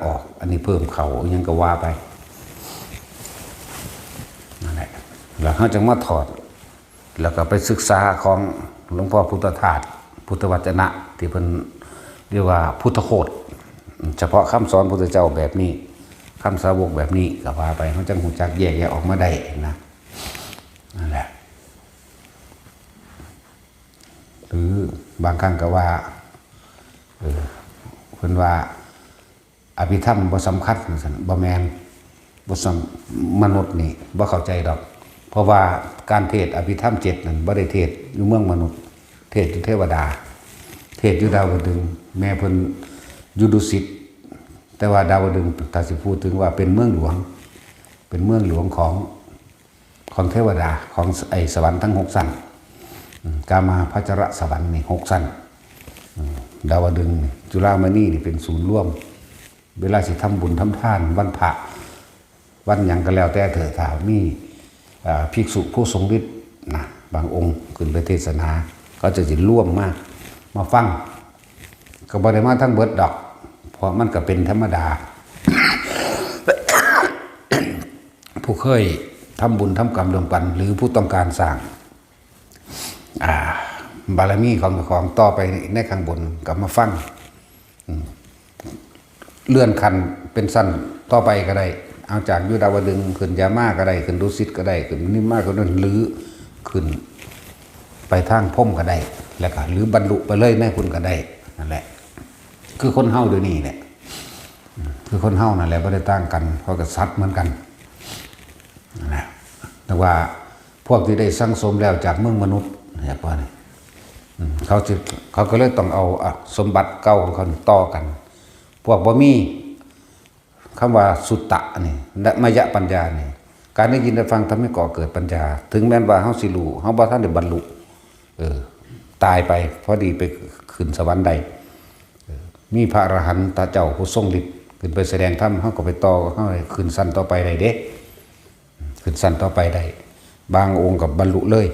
ออกอันนี้เพิ่มเขายังก็ว่าไปนั่นแหละแล้วเขาจะมาถอดแล้วก็ไปศึกษาของหลวงพ่อพุทธทาสพุทธวจนะที่เป็นเรียกว่าพุทธโคตเฉพาะคำสอนพุทธเจ้าแบบนี้คำสาวกแบบนี้ก็ว่าไปเขาจะหูจักแยกออกมาได้นะนั่นแหละหรือบางครั้งก็ว่าเพิ่นว่าอภิธรรมบ่สำคัญบ่แม่นบ่มนุษย์นี่บ่เข้าใจดอกเพราะว่าการเทศอภิธรรม7นั่นบ่ได้เทศอยู่เมืองมนุษย์เทศอยู่เทวดาเทศอยู่ดาวดึงส์แม่เพิ่นอยู่ดุสิตแต่ว่าดาวดึงส์ถ้าสิพูดถึงว่าเป็นเมืองหลวงของเทวดาของไอ้สวรรค์ทั้ง6ชั้นกามาพัชรสวรรค์นี่6ชั้นดาวดึงส์จุฬามณีนี่เป็นศูนย์ร่วมเวลาสิทำบุญทำทานวันพระวันหยังก็แล้วแต่เถิดถ้ามีภิกษุผู้ทรงฤทธิ์นะบางองค์ขึ้นไปเทศนาก็จะสิร่วมมาฟังก็บ่ได้มาทั้งเบิดดอกเพราะมันก็เป็นธรรมดา ผู้เคยทำบุญทำกรรมรวมกันหรือผู้ต้องการสร้างบารมีของต่อไปในข้างบนก็มาฟังเลื่อนขั้นเป็นสั้นต่อไปก็ได้เอาจากยุดาวดึงส์ขึ้นยามาก็ได้ขึ้นดุสิตก็ได้ขึ้นนิมมาก็ได้หรือขึ้นไปทางพรหมก็ได้แล้วก็หรือบรรลุไปเลยแม่คุณก็ได้นั่นแหละคือคนเฮาเดี๋ยวนี้แหละคือคนเฮานั่นแหละไม่ได้ต่างกันเพราะกับสัตว์เหมือนกันนั่นแหละแต่ว่าพวกที่ได้สั่งสมแล้วจากเมืองมนุษย์เนี่ยพวกนี้เขาก็เลยต้องเอาสมบัติเก่าของเขาต่อกันพวกบ่มีคำว่าสุตตะนี่มยะปัญญานี่การได้ยินได้ฟังทำให้ก่อเกิดปัญญาถึงแม้ว่าเฮาสิรู้เฮาบ่ทันได้บรรลุตายไปพอดีไปขึ้นสวรรค์ใดมีพระอรหันตเจ้าผู้ทรงฤทธิ์ขึ้นไปแสดงธรรมเฮาก็ไปต่อเฮาขึ้นสั้นต่อไปได้เด้ขึ้นสั้นต่อไปได้บางองค์กับบรรลุเลย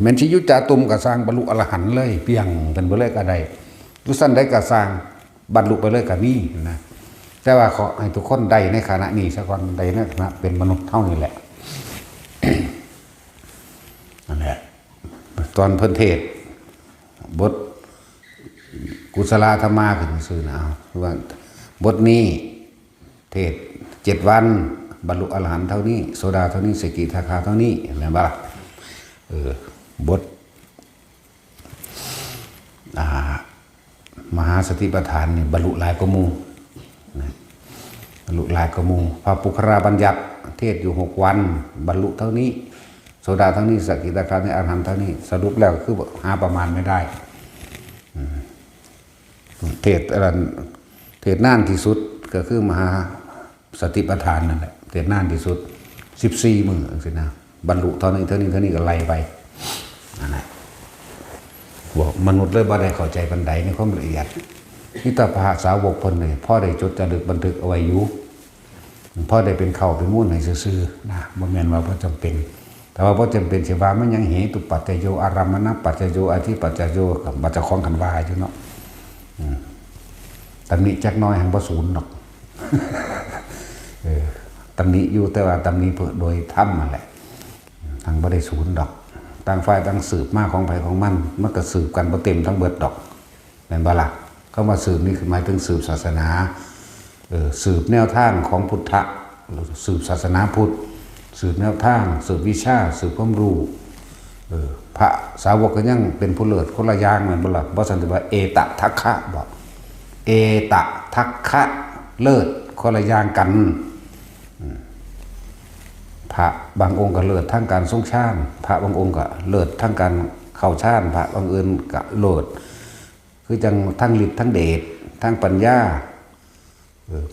แม้นสิยุจาตุมก็สร้างบรรลุอรหันต์เลยเพียงเป็นบ่เลยก็ได้อยู่สั้นใดก็สร้างบรรลุไปเลยก็มีนะแต่ว่าขอให้ทุกคนได้ในขณะนี้ซะก่อนได้ในขณะเป็นมนุษย์เท่านี้แหละ นั่นแหละตอนเพิ่นเทศบทกุศลธรรมาขึ้นซื่อนะว่าบทนี้ เทศ7 วันบรรลุอรหันต์เท่านี้โสดาเท่านี้สกิทาคาเท่านี้เห็นไหมล่ะบทมหาสติปัฏฐานเนี่ยบรรลุหลายกว่าหมู่บรรลุหลายกว่าหมู่พระปุคราบัญญัติเทศอยู่6 วันบรรลุเท่านี้โสดาเท่านี้สกิทาคาเท่านี้อรหันต์เท่านี้สรุปแล้วคือหาประมาณไม่ได้เทศอะไรเทศนานที่สุดก็คือมหาสติปัฏฐานนั่นแหละเทศนานที่สุด14 มื้อสินะบรรลุเท่านี้เท่านี้เท่านี้ก็ไล่ไปนั่นแหละบอกมนุษย์เลยบ่ได้เข้าใจปันใดในความละเอียดนี่ตาพระสาวกเพิ่นเลยพ่อได้จดจารึกบันทึกเอาไว้อยู่พ่อได้เป็นเข้าเป็นมุ่นให้ซื่อๆนะบ่แม่นว่าบ่จำเป็นแต่ว่าบ่จำเป็นสิว่ามันยังเหตุปัจจโยอารัมมณปัจจโยอธิปัจจโยกับบัจจของกันว่าอยู่เนาะตำหนิจักน้อยหังบ่ศูนย์หรอกตำหนิอยู่แต่ว่าตำหนิเพื่อโดยธรรมนั่นแหละทางบ่ได้ศูนย์ดอกต่างฝ่ายต่างสืบมาของไผของมันก็สืบกันบ่เต็มทั้งเบิดดอกแม่นบ่ล่ะก็มาสืบนี่คือหมายถึงสืบศาสนาสืบแนวทางของพุทธะสืบศาสนาพุทธสืบแนวทางสืบวิชาสืบความรู้พระสาวกก็ยังเป็นผู้เลิศคนละอย่างแม่นบ่ล่ะบ่ซั่นสิว่าเอตทัคคะบ่เอตทัคคะเลิศคนละอย่างกันพระบางองค์ก็เลิศทั้งการทรงฌานพระบางองค์ก็เลิศทั้งการเข้าฌานพระบางอื่นก็เลิศคือจังทั้งฤทธิ์ทั้งเดชทั้งปัญญา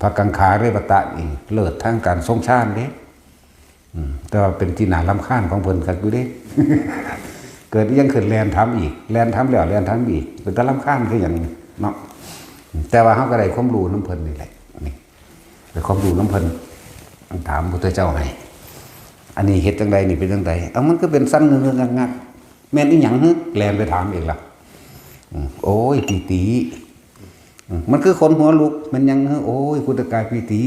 พระกังขาเรวตะนี่เลิศทั้งการทรงฌานเด้แต่ว่าเป็นที่น่ารำคาญของเพิ่นกันอยู่เด้ เกิดยังขึ้นแลนทำอีกแลนทำแล้วแลนทำอีกเป็นตะรำคาญคืออย่างเนาะแต่ว่าเขาก็ได้ความรู้น้ำเพิ่นนี่แหละนี่ได้ความรู้น้ำเพิ่นถามพุทธเจ้าให้อันนี้เฮ็ดจังใดนี่เป็นจังใดมันก็เป็นสั้นเงื้องักแม่นอีหยังฮึแลนไปถามอีกล่ะโอ้ยปีติมันคือคนหัวลุกมันยังโอ้ยพุทธกายปีติ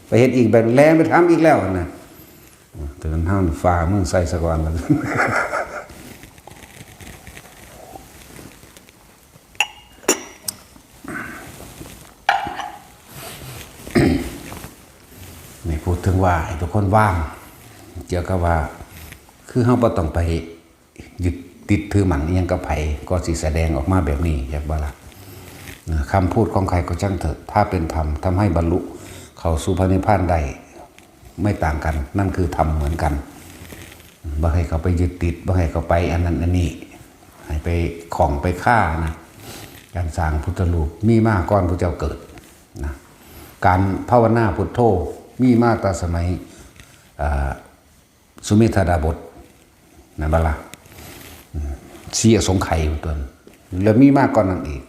ไปเฮ็ดอีกแบบแลนไปถามอีกแล้วนะเตือนห้ามฟ้าเมืองใส่สะก่อนแล้วนี่พูดถึงว่าให้ทุกคนว่างเกี่ยวกับว่าคือเฮาบ่ต้องไปยึดติดถือหมั่นอีหยังกับไผก็สิแสดงออกมาแบบนี้อยากบ่ล่ะคำพูดของใครก็ช่างเถิดถ้าเป็นธรรมทำให้บรรลุเข้าสู่พระนิพพานได้ไม่ต่างกันนั่นคือธรรมเหมือนกันบ่ให้เขาไปยึดติดบ่ให้เขาไปอันนั้นอันนี้ให้ไปของไปฆ่านะการสร้างพุทธรูปมีมาก่อนพระเจ้าเกิดนะการภาวนาพุทโธมีมาตั้งสมัยสุเมธาดาบทนั่นบ่ล่ะเสียสงไข่ตัวแล้วมีมากก่อนนั้นอีก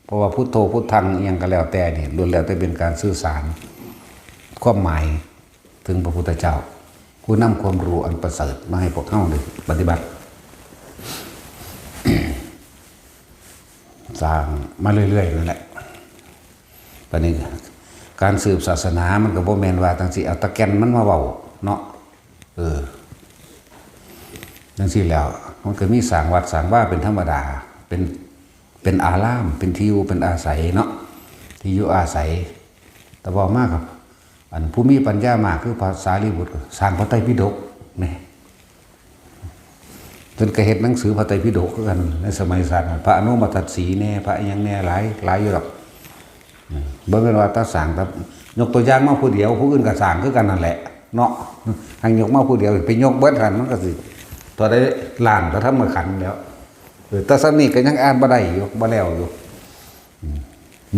เพราะว่าพุทโธพุทธังอีหยังก็แล้วแต่นี่ล้วนแล้วแต่เป็นการสื่อสารความหมายถึงพระพุทธเจ้าผู้นำความรู้อันประเสริฐมาให้พวกเฮาได้ปฏิบัติ สร้างมาเรื่อยๆนั่นแหละปานนี้การสืบศาสนามันก็บ่แม่นว่าจังซี่เอาตะแกนมันมาเว้าเนาะจังซี่แล้วมันก็มีสร้างวัดสร้างว่าเป็นธรรมดาเป็นอารามเป็นที่อยู่เป็นอาศัยเนาะที่อยู่อาศัยแต่ว่ามากครับอันผู้มีปัญญามากคือพระสารีบุตรสร้างพระไตรปิฎกนี่จนกระเฮ็ดหนังสือพระไตรปิฎกกันในสมัยศาสตร์พระอนุมัติสีแน่พระยังแน่หลายอยู่หรอกเบิ่งกันว่าตาสร้างแต่ยกตัวอย่างมาผู้เดียวผู้อื่นก็สร้างคือกันนั่นแหละเนาะหังยกมาผู้เดียวไปยกเบิดกันมันก็สิตัวได้ล้านก็ทำมาขันแล้วแต่สำนี้ก็ยังอ่านบ่ได้อยู่บ่แล้วอยู่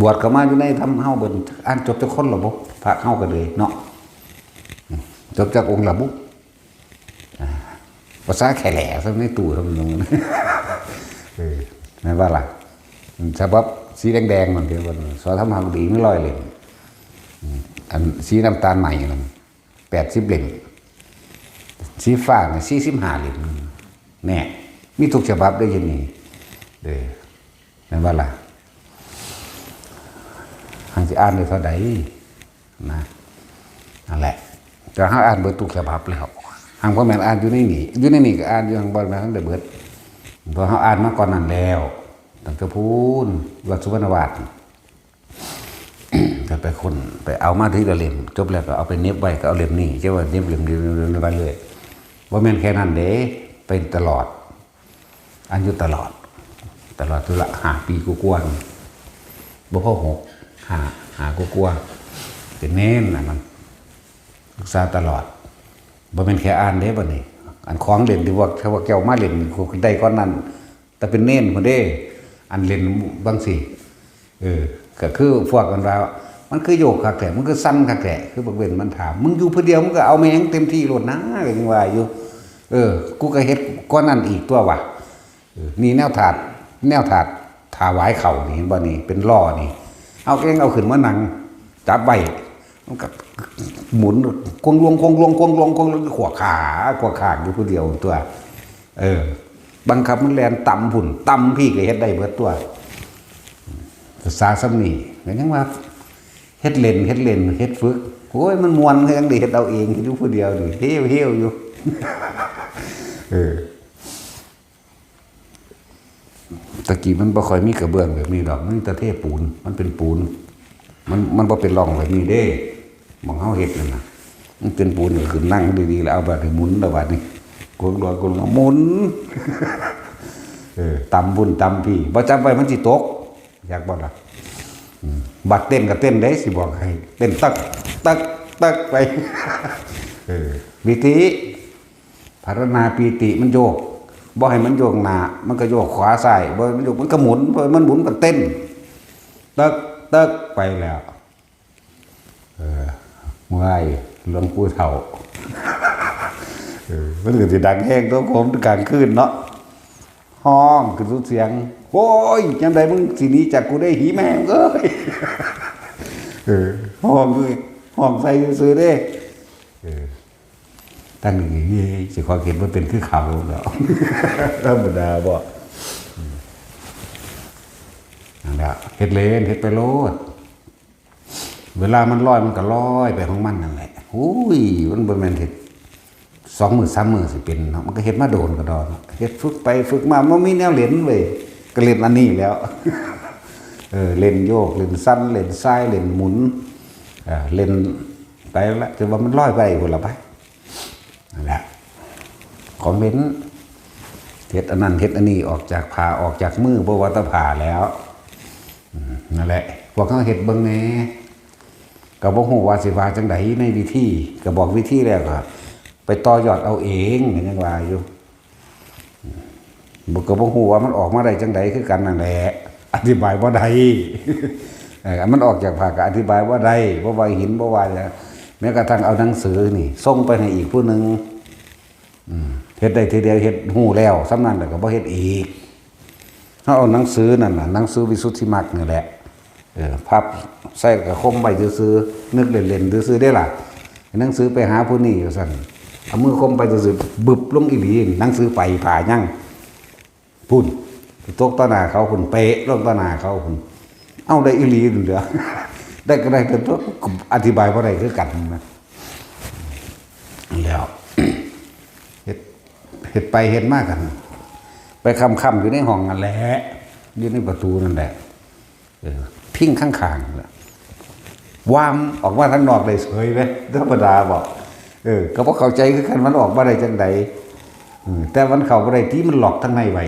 บวชก็มาอยู่ในทำเฮาเบิ่นอ่านจบจากคนละบ่พระเฮาก็เลยเนาะจบจากองค์ละบุภาษาแขแหล่ซะในตู้ทำนองนั้นนั่นว่าล่ะฉบับสีแดงๆมันเดียวกันสอทำหำดีไม่ร้อยเลยอันสีน้ำตาลใหม่นั่น80 เล่มสีฟ้าเนี่ย45 เล่มแน่มีทุกฉบับได้ยังนี่นั่นว่าล่ะหางสิอ่านได้เท่าใดนะนั่นแหละแต่หาอ่านเบิดทุกฉบับแล้วหางพ่อแม่อ่านอยู่ในนี่ก็อ่านอยู่หางบ่แม่นได้เบิดเพราะเฮาอ่านมาก่อนนั้นแล้วตั้งแต่พูนวัดสุวรรณวาสก็ แล้วไปคนไปเอามาที่ละเล่มจบแล้วก็เอาไปเน็บไว้ก็เอาเล่มนี้เจ้าว่าเน็บเล่มนี้ไปเลยว่าแม่นแค่นั้นเด้เป็นตลอดอันอยู่ตลอดตุละ5 ปีกว่าๆบ่พอหากว่าๆเป็นเน้นน่ะมันศึกษาตลอดบ่แม่นแค่อ่านเด้บัดนี้อันของเล่นที่ว่าแก้วมาเล่นคนใดก้อนนั้นแต่เป็นเน้นพุ่นเด้อันเล่นบางสิก็คือพวกกันว่ามันคือโยกคักแท้มันคือสั้นคักแท้คือบักเว้นมันถามมึงอยู่ผู้เดียวมึงก็เอาแม่งเต็มที่โลดนะก็ยังว่าอยู่กูก็เฮ็ดก้อนนั้นอีกตัวว่ะนี่แนวถาดถาวายเข่านี่เห็นบ่นี่เป็นล้อนี่เอาเองเอาขึ้นมานั่งจับไว้มันก็หมุนควงลวงขวาขาอยู่ผู้เดียวตัวบังคับมันแล่นต่ำพุ่นต่ำพี่ก็เฮ็ดได้เบิดตัวภาษาซ้ำนี่ก็ยังว่าเฮ็ดเล่นเฮ็ดฝึกโอ้ยมันม่วนคือจังได๋เฮ็ดเอาเองอยู่ผู้เดียวนี่เฮี้ยวอยู่ตะกี้มันบ่ค่อยมีกระเบื้องแบบนี้ดอกมันมีแต่เทปูนมันเป็นปูนมันบ่เป็นร่องแบบนี้เด้หม่องเฮาเฮ็ดนั่นน่ะมันเป็นปูนก็คือนั่งดีๆแล้วเอาบัดนี้หมุนแล้วบัดนี้กลหมุนตำบุญตำพี่บ่จับไว้มันสิตกอยากบ่ล่ะบัดเต้นก็เต้นได้สิบอกให้เต้นตักไปวิธีพัฒนาปีติมันโยกบ่ให้มันโยกหน้ามันก็โยกขวาซ้ายบ่มันโยกมันก็หมุนบ่มันหมุนก็เต้นตักไปแล้วเมื่อยหลวงปู่เฒ่ามันก็สิดังแห้งตัวผมกลางคืนเนาะห้องคือสุดเสียงโอ้ยจังไดมึงสิหนีจากกูได้หีแม่งเอ้ยห้องใส่ซื่อๆเด้ตั้งอย่างนี้สิขอเห็นว่าเป็นคือเขาแล้วธรรมดาบ่นั่นแหละเฮ็ดเล่นเฮ็ดไปโลดเวลามันลอยมันก็ลอยไปของมันนั่นแหละอุ้ยมันบ่แม่นเฮ็ด2 มื้อ 3 มื้อสิเป็นเนาะมันก็เฮ็ดมาโดนก็ดอนเฮ็ดฝึกไปฝึกมามันมีแนวเล่นเว้ยก็เล่นอันนี้แล้วเล่นโยกเล่นสั้นเล่นซ้ายเล่นหมุนเล่นไปแล้วแต่ว่ามันลอยไปพุ่นละไปนั่นแหละคอมเมนต์เฮ็ดอันนั้นเฮ็ดอันนี้ออกจากผ่าออกจากมือบ่ว่าแตะผ่าแล้วนั่นแหละพวกเขาเฮ็ดเบิ่งแหน่ก็บ่ฮู้ว่าสิว่าจังไดในวิธีก็บอกวิธีแล้วก็ไปต่อยอดเอาเองยังว่าอยู่บ่ก็บ่ฮู้ว่ามันออกมาได้จังไดคือกันนั่นแหละอธิบายบ่ได้มันออกจากผ่าก็อธิบายบ่ได้บ่ว่าหินบ่ว่าแม้กระทั่งเอาหนังสือนี่ส่งไปให้อีกผู้นึงเฮ็ดได้ทีเดียวเฮ็ดฮู้แล้วสำนั้นแล้วก็บ่เฮ็ดอีกเฮาเอาหนังสือนั่นน่ะหนังสือวิสุทธิมรรคนี่แหละพับใส่กับคมใบซื่อๆนึกเล่นๆซื่อๆได้ล่ะหนังสือไปหาผู้นี้ว่าซั่นเอามือคมไปซื่อๆบึบลงอีหลีหนังสือไปผ่ายังพุ่นตกต่อหน้าเขาพุ่นเป๊ะลงต่อหน้าเขาพุ่นเอาได้อีหลีนั่นเด้อได้ก็ได้แต่ตัวอธิบายบ่ได้คือกันนะแล้วเฮ็ดไปเฮ็ดมากันไปค่ำๆอยู่ในห้องนั่นแหละอยู่ในประตูนั่นแหละพิงข้างๆวามออกมาทางนอกได้เฉยไหมธรรมดาบอกก็บ่เข้าใจคือกันมันออกมาได้จังไดแต่มันเข้าบ่ได้ที่มันหลอกทางในไว้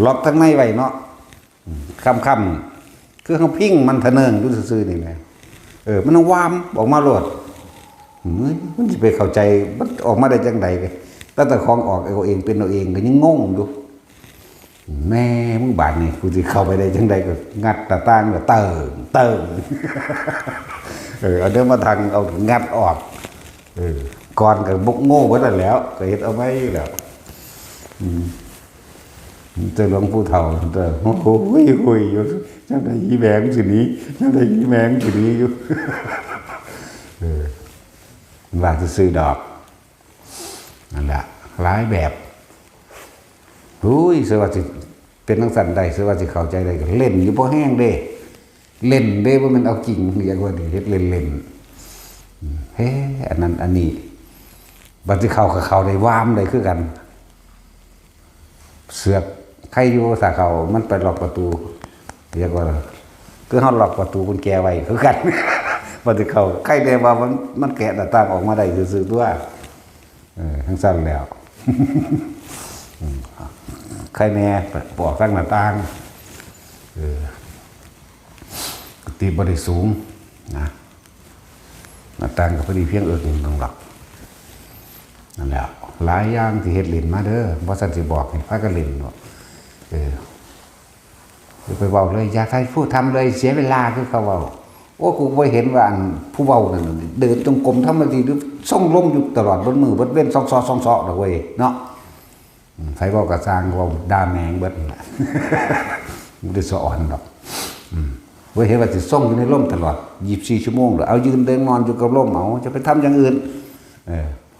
หลอกทางในไว้เนาะค่ำๆคือเฮาพิงมันทะเนิงอยู่ซื่อๆนี่แหละมันต้องวามออกมาโลดมันสิไปเข้าใจมันออกมาได้จังไดตั้งแต่ของออกเอาเองเป็นเอาเองก็ยังงงดูแม่มึงบาดนี่กูสิเข้าไปได้จังไดก็งัดตาต่างก็เติงเอาเดินมาทางเอางัดออกก่อนก็บกโง่เบิดแล้วก็เฮ็ดเอาไว้แล้วเจอหลวงปู่เฒ่าเด้อโอ้โหคุยอยู่จังได๋อีแหวงสิหนีจังได๋อีแหวงสิหนีอยู่ว่าซื่อๆดอกนั่นแหละหลายแบบสิว่าสิเป็นจังซั่นได้สิว่าสิเข้าใจได้ก็เล่นอยู่บ่แห้งเด้เล่นเด้บ่แม่นเอาจริงเรียกว่านี่เฮ็ดเล่นๆเฮ้อันนั้นอันนี้บัดสิเข้าก็เข้าได้วามได้คือกันเสือกใครอยู่ถ้าเขามันไปล็อกประตูเรียกว่า คือเขาล็อกประตูกุญแจไว้คือกัน มันจะเข้าใครแน่ว่ามันแกะหน้าต่างออกมาได้ซื่อๆตัวทั้งสั้นแล้วใครแน่ปอกตั้งหน้าต่างตีบริสูงนะหน้าต่างก็พอดีเพียงหนึ่งตรงหลักนั่นแหละหลายอย่างที่เฮ็ดเล่นมาเด้อบ่ซั่นสิบอกให้พากันเล่นเนาะไปเว้าเลยอย่าใครพูดทำเลยเสียเวลาคือเขาเว้าโอ้กูบ่เห็นว่าอันผู้เว้านั่นเดินจงกรมทำมาดีหรือส่งลมอยู่ตลอดบนมือเบิดเว้น2ซอกดอกเว้ยเนาะไผเว้าก็สร้างเว้าด่าแมงเบิดนั่นแหละบ่ได้สอนดอกเว้ยเห็นว่าสิส่งอยู่ในลมตลอด24ชั่วโมงเอายืนเดินนอนอยู่กับลมเอาจะไปทำอย่างอื่น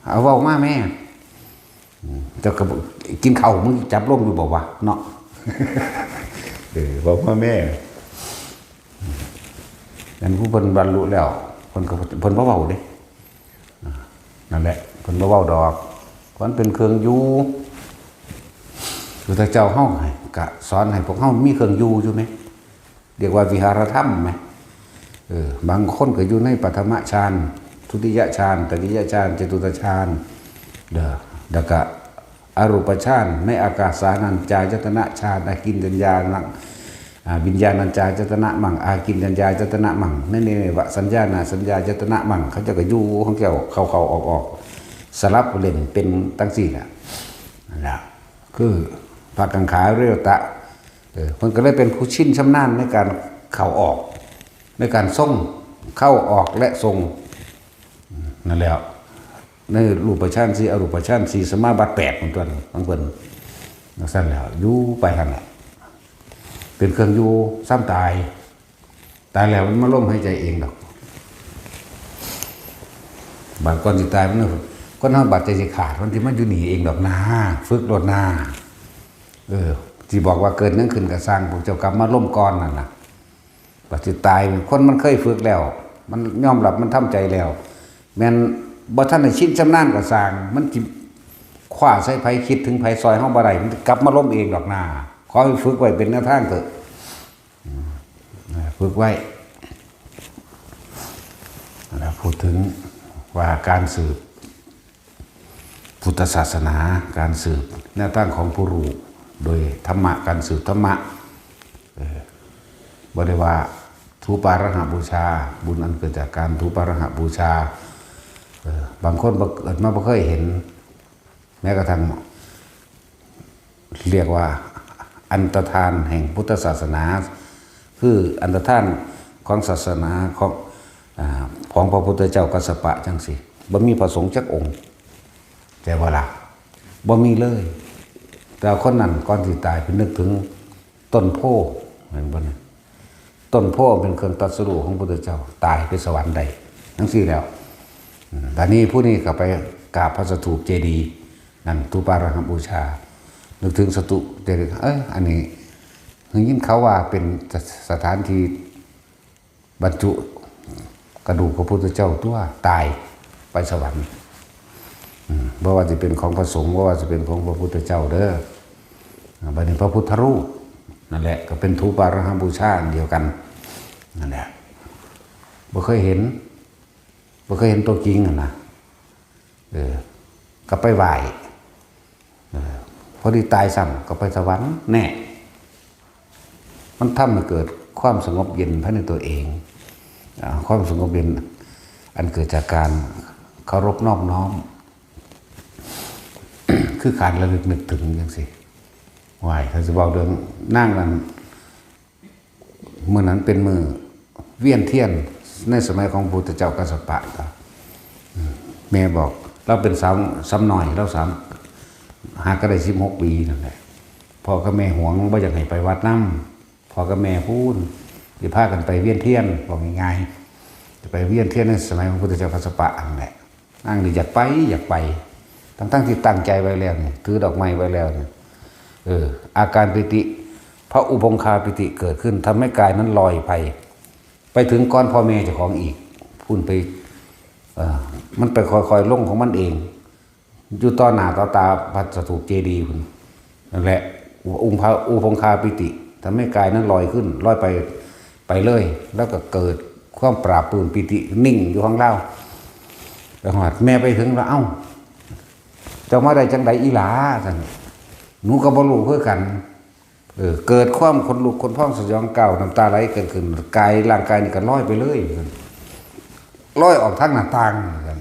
เอาเว้ามาแม่เจ้าก็กินข้าวมึงจับลมอยู่บ่วะเนาะบอกว่าแม่นั่นผู้เพิ่นบรรลุแล้วเพิ่นบ่เว้าเด้นั่นแหละเพิ่นบ่เว้าดอกมันเป็นเครื่องอยู่พระเจ้าเฮาก็สอนให้พวกเฮามีเครื่องอยู่อยู่มั้ยเรียกว่าวิหารธรรมมั้ยบางคนก็อยู่ในปฐมฌานทุติยฌานตติยฌานจตุตฌานแล้วก็อรูปฌานในอากาสานัญจายตนะฌานอากินจัญญานังวิญญาณัญจายตนะมั่งอากินจัญญายตนะมั่งนั่นนี่วะสัญญาณสัญญายตนะมั่งเขาจะก็อยู่ของเกี่ยวเข้าออกสลับเล่นเป็นตั้ง4น่ะนั่นแหละคือภาคกังขาเรียวตะเพิ่นก็เลยเป็นผู้ชินชำนาญในการเข้าออกในการส่งเข้าออกและส่งนั่นแหละในรูปฌาน4อรูปฌาน4สมาบัติ8ของตัวนั้นของเพิ่นนั่นซั่นแล้วอยู่ไปหั่นแหละเป็นเครื่องอยู่ซ้ำตายแล้วมันมาล้มหายใจเองดอกบางก่อนสิตายมันก็นอนบาดใจสิขาดมันสิมาอยู่นี่เองดอกนาฝึกโดดหน้าที่บอกว่าเกิดนั่งขึ้นก็สร้างพวกเจ้ากรรมมาล้มก่อนนั่นน่ะบาดสิตายคนมันเคยฝึกแล้วมันยอมรับมันทำใจแล้วแม่นบ่ทันได้ชินชำนาญก็สร้างมันสิคว้าใส่ไผคิดถึงไผซอยเฮาบ่ได้มันกลับมาล้มเองดอกนาขอให้ฝึกไว้เป็นแนวทางเถอะฝึกไว้แล้วพูดถึงว่าการสืบพุทธศาสนาการสืบแนวทางของผู้รู้โดยธรรมะการสืบธรรมะบ่ได้ว่าทูปาระหะบูชาบุญอันเกิดจากการทูปาระหะบูชาบางคนเกิดมาบ่เคยเห็นแม้กระทั่งเรียกว่าอันตรธานแห่งพุทธศาสนาคืออันตรธานของศาสนาของพระพุทธเจ้ากัสสปะจังสิบ่มีพระสงฆ์จักองค์แต่ว่าล่ะบ่มีเลยแต่คนนั้นก่อนที่ตายไปนึกถึงต้นโพเห็นบ่เนี่ยต้นโพเป็นเครื่องตรัสรู้ของพระพุทธเจ้าตายไปสวรรค์ใดทั้งสี่แล้วตอนนี้ผู้นี้ก็ไปกราบพระสถูปเจดีย์นั่นทูปาระหะบูชานึกถึงสตุเจดีย์อันนี้ยินเขาว่าเป็นสถานที่บรรจุกระดูกพระพุทธเจ้าตัวตายไปสวรรค์บ่ว่าจะเป็นของพระสงฆ์บ่ว่าจะเป็นของพระพุทธเจ้าเด้อบัดนี้พระพุทธรูปนั่นแหละก็เป็นทูปาระหะบูชาเดียวกันนั่นแหละบ่เคยเห็นตัวจริงนะก็ไปไหว้พอดีตายซ้ำก็ไปสวรรค์แน่มันทำให้เกิดความสงบเย็นภายในตัวเองความสงบเย็นอันเกิดจากการเคารพนอบน้อม คือการระลึกนึกถึงอย่างสิไหวเขาจะบอกเรื่องนั่งนั้นเมื่อนั้นเป็นมือเวียนเทียนในสมัยของพุทธเจ้ากัสสปะแม่บอกเราเป็นสาวหน่อยเราหาก็ได้16 ปีนั่นแหละพ่อกับแม่หวงบ่อยากให้ไปวัดน้ำพ่อกับแม่พูดจะพากันไปเวียนเทียนบอกง่ายๆจะไปเวียนเทียนในสมัยของพุทธเจ้ากัสสปะนั่นแหละนั่งดิอยากไปทั้งที่ตั้งใจไว้แล้วเนี่ยถือดอกไม้ไว้แล้วเนี่ยอาการปิติพระอุปงคาปิติเกิดขึ้นทำให้กายนั้นลอยไปถึงก้อนพ่อแม่เจ้าของอีกพุ่นไปมันไปค่อยๆลงของมันเองอยู่ต่อหน้าต่อตาพระสถูปเจดีย์พุ่นนั่นแหละองค์พระอุปงคาปิติทำให้กายนั้นลอยขึ้นลอยไป ไปเลยแล้วก็เกิดความปราบปลื้มปิตินิ่งอยู่ของเราแต่หอดแม่ไปถึงแล้วเอ้าเจ้ามาได้จังใดอีหลาท่านหนูก็บ่รู้เพื่อกันเกิดความขนลุกขนพองสยองเก่าน้ำตาไหลเกิดขึ้นกายร่างกายนี่ก็ลอยไปเลยลอยออกทางหน้าต่างกัน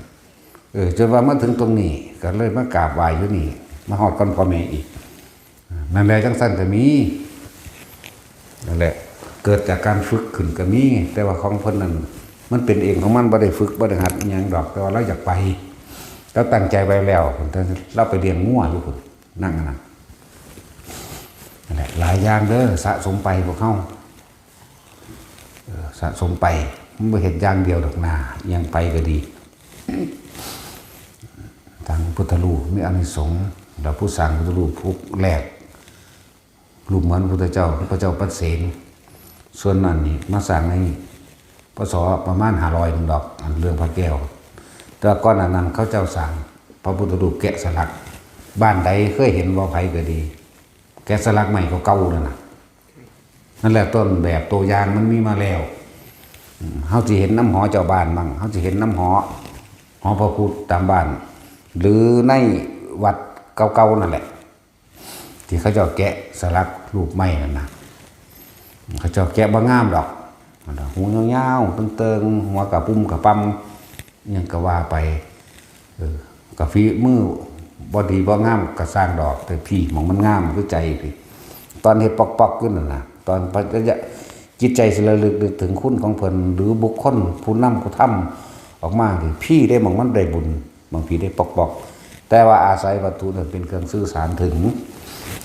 จนว่ามาถึงตรงนี้ก็เลยมากราบไหว้อยู่นี่มาหอดก่อนพ่อแม่อีกนั่นแหละจังสั้นก็มีนั่นแหละเกิดจากการฝึกขึ้นก็มีแต่ว่าของเพิ่นนั้นมันเป็นเองของมันบ่ได้ฝึกบ่ได้หัดอย่างดอกแต่ว่าเราอยากไปเราตั้งใจไว้แล้วเราไปเรียนงัวอยู่พุ่นนั่งนั่นแหละหลายอย่างเด้อสะสมไปพวกเขาสะสมไปมันบ่เห็นอย่างเดียวดอกนายังไปก็ดีทางพุทธรูปมีอานิสงส์เราผู้สร้างพุทธรูปผู้แรกรูปเหมือนพระพุทธเจ้าพระเจ้าปัสเสนส่วนนั้นนี่มาสร้างในพศประมาณ500นึงดอกอันเรื่องพระแก้วแต่ก่อนนั้นเขาเจ้าสร้างพระพุทธรูปแกะสลักบ้านใดเคยเห็นบ่ไผก็ดีแกะสลักใหม่ก็เก่านั่นน่ะนั่นแหละต้นแบบตัวอย่างมันมีมาแล้วเฮาสิเห็นน้ำหอเจ้าบ้านมั่งเฮาสิเห็นน้ำหอพระพุทธตามบ้านหรือในวัดเก่าๆนั่นแหละที่เขาเจ้าแกะสลักรูปไม้นั่นนะเขาเจ้าแกะบ่งามดอกหัวยาวๆเติงๆหัวกะปุ้มกะปั๊มยังก็ว่าไปกะฝีมือบ่ดีบ่งามก็สร้างดอกแต่พี่มองมันงามคือใจพี่ตอนเฮ็ดปอกๆขึ้นนั่นน่ะตอนจิตใจสิระลึกถึงคุณของเพิ่นหรือบุคคลผู้นำผู้ทำออกมาที่พี่ได้มองมันได้บุญบางพี่ได้ปอกแต่ว่าอาศัยวัตถุนั้นเป็นเครื่องสื่อสารถึง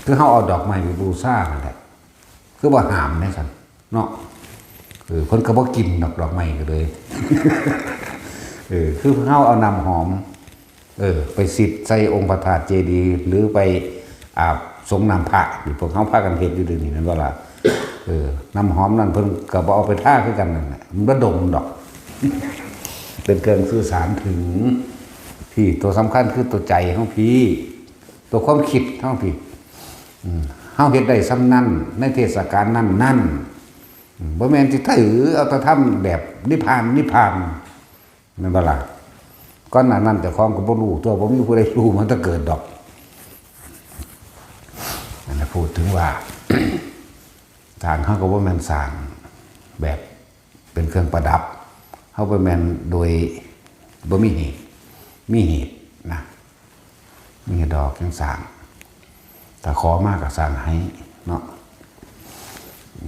คือเฮาเอาดอกไม้ไปบูชานั่นแหละคือบ่ห้ามแม่ซั่นเนาะเพิ่นก็บ่กินดอกไม้ก็เลยคือเฮาเอาน้ำหอมไปสิทธิ์ใส่องค์พระธาตุเจดีย์หรือไปอาบสงน้ำพระหรือพวกเฮาพากันเฮ็ดอยู่เดี๋ยวนี้นั่นบ่ล่ะน้ำหอมนั่นเพิ่นก็บ่เอาไปทาคือกันนั่นแหละมันบ่ดมดอกเป็นเครื่องสื่อสารถึงพี่ตัวสำคัญคือตัวใจของพี่ตัวความคิดของพี่เฮาเฮ็ดได้ซ้ำนั่นในเทศกาลนั่นบ่แม่นสิถือเอาแต่ทำแบบนิพพานนั่นบ่ล่ะก่อนหน้านั้นเจ้าของก็บ่รู้ตัวบ่มีผู้ใดรู้มันจะเกิดดอกนั่นพูดถึงว่า ทางเฮาก็บ่แม่นสร้างแบบเป็นเครื่องประดับเฮาบ่แม่นโดยบ่มีเหตุมีเหตุนะมีดอกจังสร้างแต่ขอมากก็สร้างให้เนาะ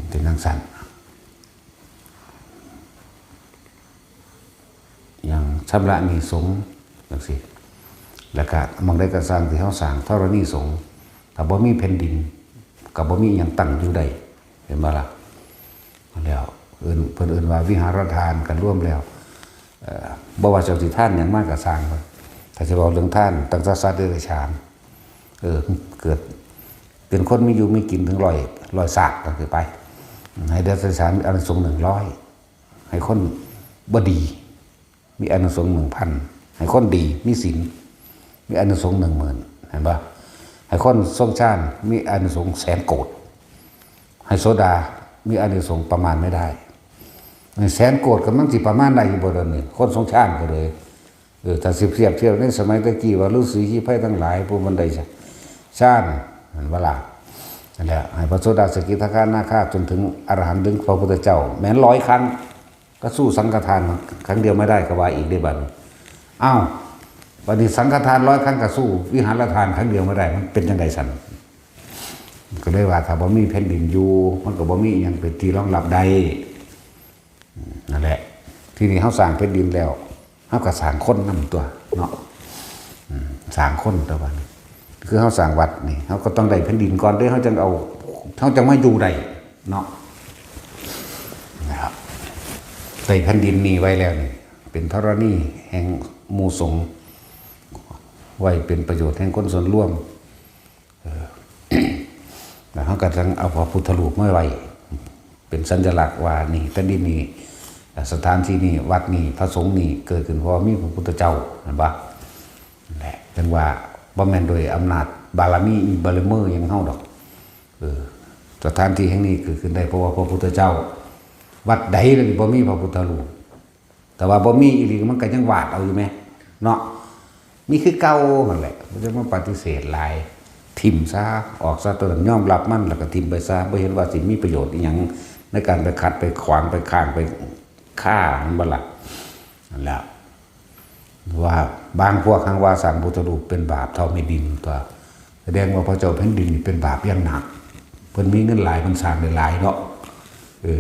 เป็นจังซั่นอย่างชำระหนี้สงฆ์จังซี่แล้วก็มองได้ก็สร้างที่เฮาสร้างธรณีสงฆ์ถ้าบ่มีแผ่นดินก็บ่มีหยังตั้งอยู่ได้เห็นบ่ล่ะแล้วเพิ่นเอิ้นว่าวิหารทานกันร่วมแล้วบ่ว่าเจ้าสิทานหยังมากก็สร้างถ้าจะบอกเรื่องทานตั้งสัตว์เดรัจฉานเกิดเป็นคนมีอยู่มีกินถึง100ศาสตร์ก็คือไปให้เดรัจฉานอานิสงส์100ให้คนบ่ดีมีอานิสงส์ 1,000 ให้คนดีมีศีลมีอานิสงส์ 10,000 เห็นป่ะให้คนทรงฌานมีอานิสงส์100,000 โกฏให้โสดามีอานิสงส์ประมาณไม่ได้100,000 โกฏก็มันสิประมาณได้อยู่บ่เด้อนี่คนทรงฌานก็เลยถ้าเทียบในสมัยตะกี้ว่าฤาษีขี้ไผทั้งหลายผู้มันได้ฌานเห็นบ่ล่ะนั่นแหละให้พระโสดาสกิทาคานาคาจนถึงอรหันต์ถึงพระพุทธเจ้าแม้น100 ครั้งก็สู้สังฆทานครั้งเดียวไม่ได้ก็ว่าอีกได้บัดอ้าวบัดนี้สังฆทาน100 ครั้งก็สู้วิหารทานครั้งเดียวไม่ได้มันเป็นจังได๋ซั่นก็เลยว่าถ้าบ่มีแผ่นดินอยู่มันก็บ่มีหยังเป็นที่รองรับได้นั่นแหละทีนี้เฮาสร้างแผ่นดินแล้วเฮาก็สร้างคนนำตัวเนาะสร้างคนตัวบัดนี้คือเฮาสร้างวัดนี่เฮาก็ต้องได้แผ่นดินก่อนเด้อเฮาจังมาอยู่ได้เนาะนะครับได้แผ่นดินนี้ไว้แล้วนี่เป็นธรณีแห่งหมู่สงฆ์ไว้เป็นประโยชน์แห่งคนส่วนรวมแล้วเขาก็ต้องเอาพระพุทธรูปมาไว้เป็นสัญลักษณ์ว่านี่แผ่นดินนี้สถานที่นี้วัดนี้พระสงฆ์นี้เกิดขึ้นเพราะมีพระพุทธเจ้าเห็นปะนั่นแหละถึงว่าบ่แม่นโดยอำนาจบารมีบารมีอย่างเฮาดอกสถานที่แห่งนี้เกิดขึ้นได้เพราะว่าพระพุทธเจ้า วัดใดเลยบ่มีพระพุทธรูปแต่ว่าบ่มีอีหลีมันก็ยังวาดเอาอยู่ไหมเนาะมีคือเก่านั่นแหละบ่ได้มาปฏิเสธหลายทิ่มซะออกซะตัวนั้นยอมรับมันแล้วก็ทิ่มไปซะบ่เห็นว่าสิมีประโยชน์อีหยังในการไปขัดไปขวางไปข้างไปฆ่ามันบ่ล่ะนั่นแหละว่าบางพวกข้างว่าสร้างพุทธรูปเป็นบาปเท่าไม่ดินตัวแสดงว่าพระเจ้าแผ่นดินนี่เป็นบาปอย่างหนักเพิ่นมีเงินหลายเพิ่นสร้างได้หลายเนาะ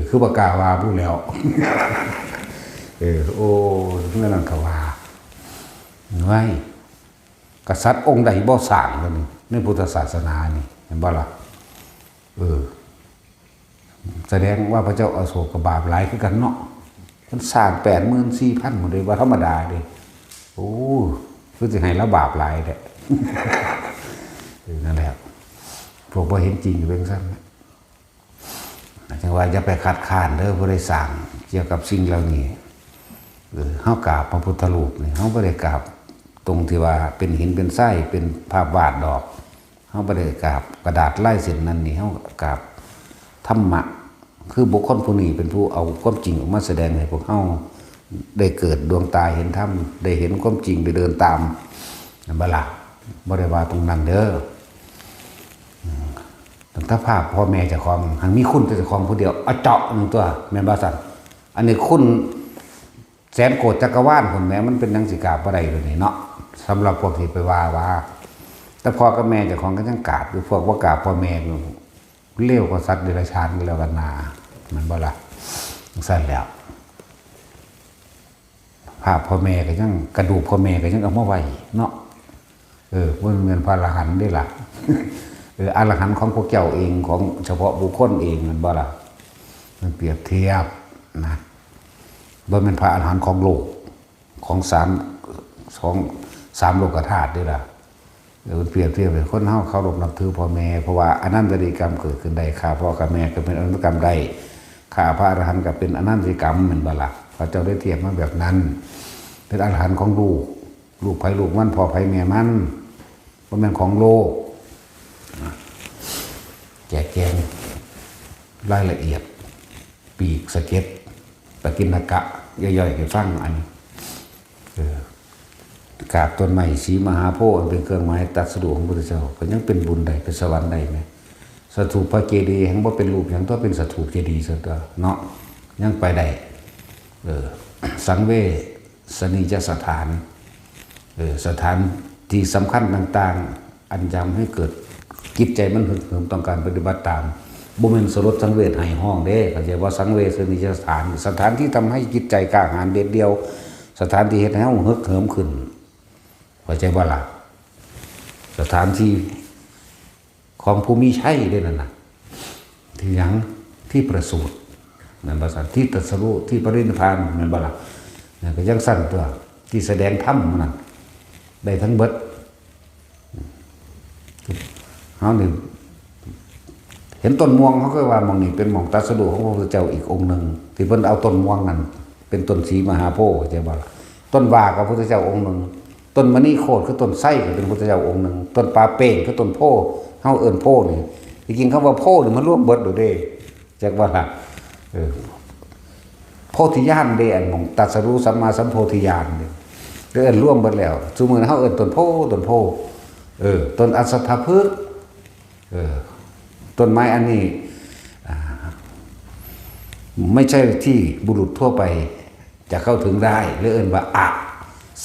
คือบ่กล้าว่าผู้แล้วโอ้เมื่อนั้นก็ว่าไว้กษัตริย์องค์ใดบ่สร้างแล้วนี่ในพุทธศาสนานี่เห็นบ่ล่ะแสดงว่าพระเจ้าอโศกก็บาปหลายคือกันเนาะเพิ่นสร้าง 84,000 หมดเลยว่าธรรมดาเด้โอ้คือสิให้ละบาปหลายแท้นั่นแหละพวกบ่เห็นจริงอยู่เป็นซั่นจังว่าอย่าไปคัดค้านเด้อบ่ได้สร้างเกี่ยวกับสิ่งเหล่านี้เฮากราบพระพุทธรูปนี่เฮาบ่ได้กราบตรงที่ว่าเป็นหินเป็นทรายเป็นภาพวาดดอกเฮาบ่ได้กราบกระดาษลายเส้นนั้นนี่เฮากราบธรรมะคือบุคคลผู้นี้เป็นผู้เอาความจริงออกมาแสดงให้พวกเฮาได้เกิดดวงตาเห็นธรรมได้เห็นความจริงได้เดินตามบ่ล่ะบ่ได้ว่าตรงนั้นเด้อถ้าภาพพ่อแม่เจ้าของหังมีคุณแต่เจ้าของผู้เดียวเอาเจาะหนึ่งตัวแม่นบ่ซั่นอันนี้คุณแสนโกรธจักรวาลคนแม่มันเป็นนังสิกาบ่ได้เลยนี่เนาะสำหรับพวกที่ไปว่าแต่พ่อกับแม่เจ้าของก็ยังกราบอยู่พวกบ่กราบพ่อแม่เลี้ยวกว่าสัตว์เดรัจฉานกันแล้วกันนามันบ่ล่ะสั่นแล้วภาพพ่อแม่ก็ยังกระดูกพ่อแม่ก็ยังเอามาไว้เนาะมันเหมือนพระอรหันต์ได้ล่ะอรหันต์ของพวกเจ้าเองของเฉพาะบุคคลเองมันบ่ล่ะมันเปรียบเทียบนะบ่เป็นพระอรหันต์ของโลกของสามโลกธาตุด้วยล่ะมันเปรียบเทียบเลยคนเฮาเคารพนับถือพ่อแม่เพราะว่าอนันตริกรรมเกิดขึ้นได้ข้าพ่อกับแม่ก็เป็นอนันตกรรมได้ข้าพระอรหันต์ก็เป็นอนันตริกรรมเหมือนบ่ล่ะพระเจ้าได้เทียบมาแบบนั้นเป็นอรหันต์ของลูกไผลูกมันพ่อไผแม่มันบ่แม่นของโลกแจกแจงรายละเอียดปีกสะเก็ดปกิณกะย่อยๆให้ฟังอันนี้กราบต้นไม้สีมหาโพธิ์เป็นเครื่องหมายตรัสรู้ของพระพุทธเจ้าก็ยังเป็นบุญใดเป็นสวรรค์ใดไหมสถูปพระเจดีย์แห่งบ่เป็นรูปอย่างตัวเป็นสถูปเจดีย์ซะตัวเนาะยังไปได้สังเวชนียสถานสถานที่สำคัญต่างๆอันยำให้เกิดจิตใจมันฮึกเหิมต้องการปฏิบัติตามบ่แม่นสลดสังเวชให้ห้องเด้เข้าใจว่าสังเวชนียสถานที่ทำให้จิตใจกล้าหาญเด็ดเดียวสถานที่เฮ็ดให้เฮาฮึกเหิมขึ้นเข้าใจบ่ล่ะสถานที่ของผู้มีชัยเด้นั่นน่ะที่หยังที่ประสูตินั่นภาษาที่ตรัสรู้ที่ปรินิพพานแม่นบ่ล่ะนั่นก็ยังสั่นตัวที่แสดงธรรมนั่นได้ทั้งเบิดเฮานี่เห็นต้นม่วงเขาก็ว่าหม่องนี้เป็นหม่องตรัสรู้ของพระพุทธเจ้าอีกองค์นึงที่เพิ่นเอาต้นม่วงนั่นเป็นต้นสีมหาโพธิ์เข้าใจบ่ล่ะต้นว่ากับพระพุทธเจ้าองค์นึงต้นมณีโคตรคือต้นไส้ก็เป็นพระพุทธเจ้าองค์นึงต้นปาเป้งคือต้นโพเฮาเอิ้นโพนี่จริงๆคำว่าโพนี่มันรวมเบิดอยู่เด้จักว่าล่ะโพธิญาณเด้อันของตรัสรู้สัมมาสัมโพธิญาณนี่เอิ้นรวมเบิดแล้วซุมื้อเฮาเอิ้นต้นโพต้นอัศทพฤกษ์ต้นไม้อันนี้ไม่ใช่ที่บุรุษทั่วไปจะเข้าถึงได้หรือเอิ้นว่า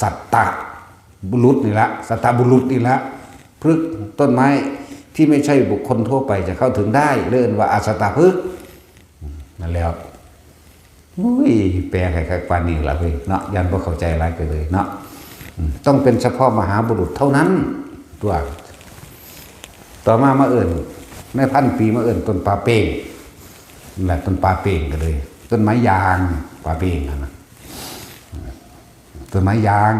สัตตะบุรุษนี่ละสัตตะบุรุษนี่ละพฤกษ์ต้นไม้ที่ไม่ใช่บุคคลทั่วไปจะเข้าถึงได้เอิ้นว่าอสัตตพฤกษ์นั่นแล้วแปลให้ปานนี้ล่ะเว้ยเนาะยันบ่เข้าใจหลายไปเลยเนาะต้องเป็นเฉพาะมหาบุรุษเท่านั้นตัวต่อมาเอิ้นในพันปีมาเอิ้นต้นปาเป้งนั่นแหละต้นปาเป้งก็เลยต้นไม้ยางปาเป้งนะต้นไม้ยาง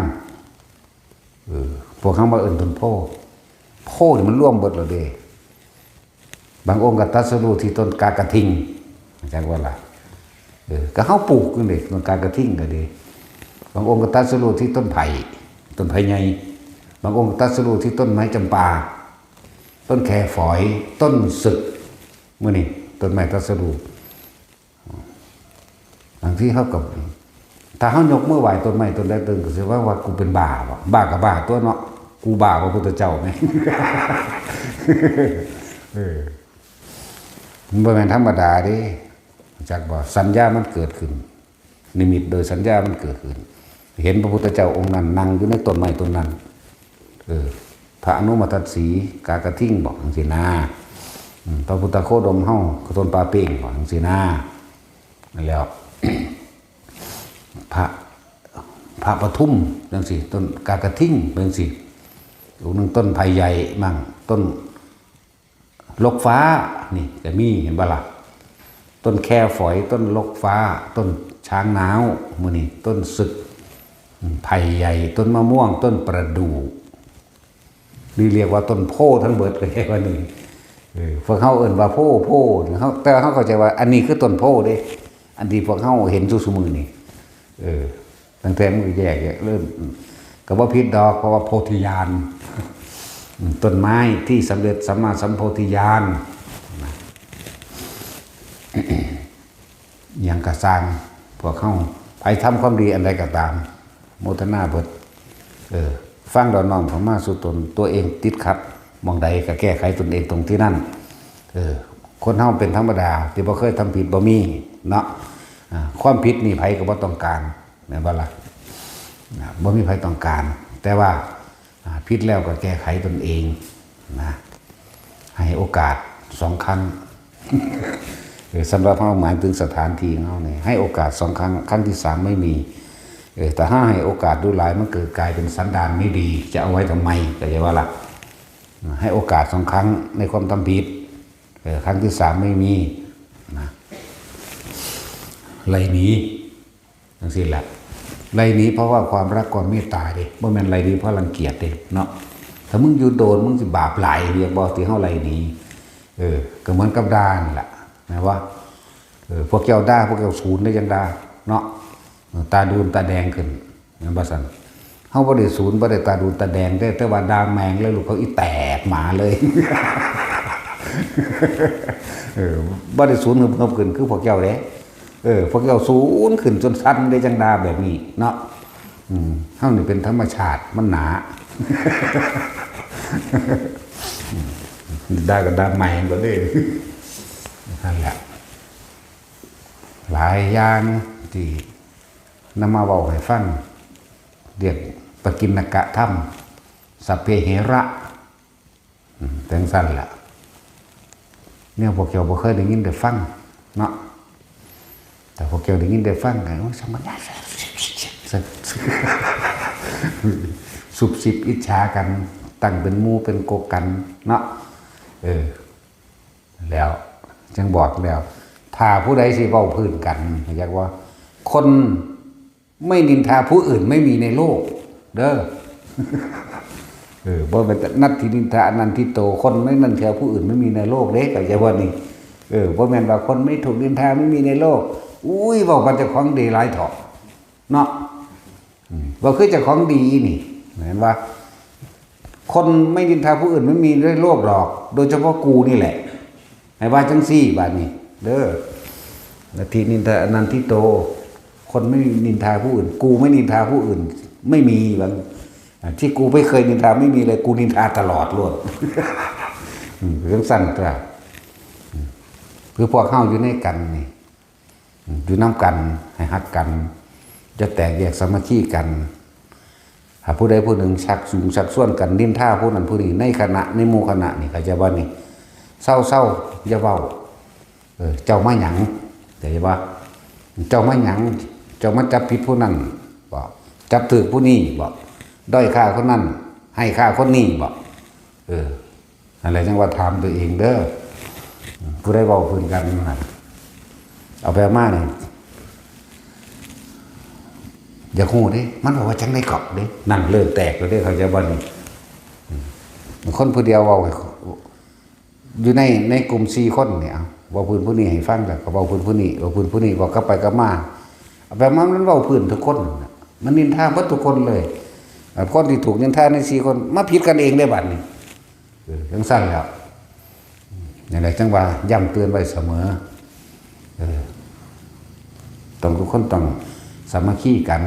พวกเขามาเอิ้นต้นโพนี่มันร่วมเบิดแล้วเด้บางองค์ก็ตรัสรู้ที่ต้นกากระทิงจังว่าล่ะก็เฮาปลูกอยู่นี่ต้นกากระทิงก็ดีบางองค์ก็ตรัสรู้ที่ต้นไผ่ใหญ่บางองค์ก็ตรัสรู้ที่ต้นไม้จำปาต้นแคฝอยต้นสึกมื้อนี้ต้นไม้ตรัสรู้ บางทีเขากับถ้าเขายกมือไหวต้นไม้ต้นใดต้นก็สิว่ากูเป็นบ้าบ่บ้ากับบ้าตัวเนาะกูบ้าพระพุทธเจ้าไหมมันเป็นธรรมดาดิจากบอกสัญญามันเกิดขึ้นนิมิตโดยสัญญามันเกิดขึ้นเห็นพระพุทธเจ้าองค์นั้นนั่งอยู่ในต้นไม้ต้นนั้นพระอนุมัติสีกากระทิ่งบอกจังซี่นะพระพุทธโคดมเฮาต้นปลาเป้งบอกจังซี่นะนั่นแล้ว พระปทุมจังซี่ต้นกากระทิ่งจังซี่ลูกนึงต้นไผ่ใหญ่มั่งต้นลกฟ้านี่ก็มีเห็นบ่ล่ะต้นแค่ฝอยต้นลกฟ้าต้นช้างน้าวมื้อนี้ต้นสึกไผ่ใหญ่ต้นมะม่วงต้นประดู่นี่เรียกว่าต้นโพทั้งเบิดเลยว่านี่พวกเขาเอิ่นว่าโพเขาแต่เขาเข้าใจว่าอันนี้คือต้นโพเด้อันที่พวกเขาเห็นซุมือนี่ตั้งแต่มือแยกเริ่มก็บ่ผิดดอกเพราะว่าโพธิญาณต้นไม้ที่สำเร็จสัมมาสัมโพธิญาณอย่างกระสร้างพวกเขาไปทำความดีอันใดก็ตามโมทนาเบิดฟังดอนน้อมของมาสู่ตนตัวเองติดขัดมองใดก็แก้ไขตนเองตรงที่นั่นคนเฮาเป็นธรรมดาที่บ่เคยทำผิดบ่มีเนาะความผิดนี่ไผก็บ่ต้องการแม่นบ่ล่ะบ่มีไผต้องการแต่ว่าผิดแล้วก็แก้ไขตนเองนะให้โอกาส2 ครั้งสำหรับเฮาหมายถึงสถานที่เฮานี่ให้โอกาส2 ครั้งครั้งที่3ไม่มีแต่ถ้าให้โอกาสดูหลายมันเกิดกลายเป็นสันดานไม่ดีจะเอาไว้ทำไมก็จะว่าล่ะให้โอกาส2 ครั้งในความทำผิดครั้งที่3ไม่มีนะไล่หนีจังซี่แหละไล่หนีเพราะว่าความรักความเมตตาเด้บ่แม่นไล่หนีเพราะรังเกียจเด้เนาะถ้ามึงอยู่โดนมึงสิบาปหลายเรียกบ่ที่เฮาไล่หนีก็เหมือนกับด่านี่ล่ะนะว่าพวกแก้วด่าพวกแก้วศูนย์ได้จังด่าเนาะตาดูนตาแดงขึ้นนั่นบ่ซั่นเฮาบ่ได้ศูนย์บ่ได้ตาดูนตาแดงแต่ว่าด่าแมงแล้วลูกเขาอีแตกหมาเลยบ่ได้ศูนย์เพิ่มขึ้นคือพวกแก้วเด้พวกแก้วศูนย์ขึ้นจนสั่นได้จังด่าแบบนี้เนาะเฮานี่เป็นธรรมชาติมันหนาด่าก็ด่าแมงบ่ได้นั่นแหละหลายอย่างที่นำมาเว้าให้ฟังเรียกปกิณกะธรรมสัพเพเหระแต่งสั้นล่ะเนี่ยพวกเจ้าบ่เคยได้ยินได้ฟังเนาะแต่พวกเจ้าได้ยินได้ฟังก็สมัญญาสุบสิบอิจฉากันตั้งเป็นหมู่เป็นโกกันเนาะแล้วจังบอกแล้วถ้าผู้ใดสิเว้าพื้นกันอยากว่าคนไม่นินทาผู้อื่นไม่มีในโลกเด้อบ่เป็นนัตถินินทาอนันทิโตคนไม่นินทาผู้อื่นไม่มีในโลกเด้ก็จะว่านี่บ่แม่นว่าคนไม่ถูกนินทาไม่มีในโลกอุ้ยเว้าว่าเจ้าของดีหลายเถาะเนาะบ่คือเจ้าของดีนี่เห็นว่าคนไม่นินทาผู้อื่นไม่มีในโลกหรอกโดยเฉพาะกูนี่แหละให้ว่าจังซี่บาดนี้เด้อนัตถินินทาอนันทิโตคนไม่นินทาผู้อื่นกูไม่นินทาผู้อื่นไม่มีบางที่กูไม่เคยนินทาไม่มีเลยกูนินทาตลอดล้วนเรื่องสั้นตัวคือพวกเข้าอยู่ในกันนี่อยู่น้ำกันให้ฮักกันจะแตกแยกสามัคคีกันหากผู้ใดผู้หนึ่งชักสูงชักส่วนกันนินทาผู้นั้นผู้นี้ในคณะในหมู่คณะนี่เขาจะว่านี่เศร้าอย่าเว้าเจ้ามาหยังแต่ว่าเจ้ามาหยังเจ้ามาจับผิดผู้นั้นบอกจับถือผู้นี้บอกด้อยค่าคนนั้นให้ค่าคนนี้บอกอะไรจังว่าถามตัวเองเด้อผู้ใดเว้าพื้นกันเอาไปมาเนี่ยอย่าฮู้เด้มันบอกว่าจังได้เกาะเด้นั่นเลิกแตกแล้วเด้เขาจะบ่นี่คนผู้เดียวเว้าอยู่ในกลุ่ม4 คนเนี่ยเว้าพื้นผู้นี้ให้ฟังแล้วก็เว้าพื้นผู้นี้เว้าพื้นผู้นี้เว้ากลับไปกลับมาเอาไปมามันเว้าพื้นทุกคนมันนินทาหมดทุกคนเลยคนที่ถูกนินทาใน4 คนมาผิดกันเองได้บัดนี้จังซั่นแล้วอย่างไรจังว่าย้ำเตือนไว้เสมอ ต้องทุกคนต้องสามัคคีกัน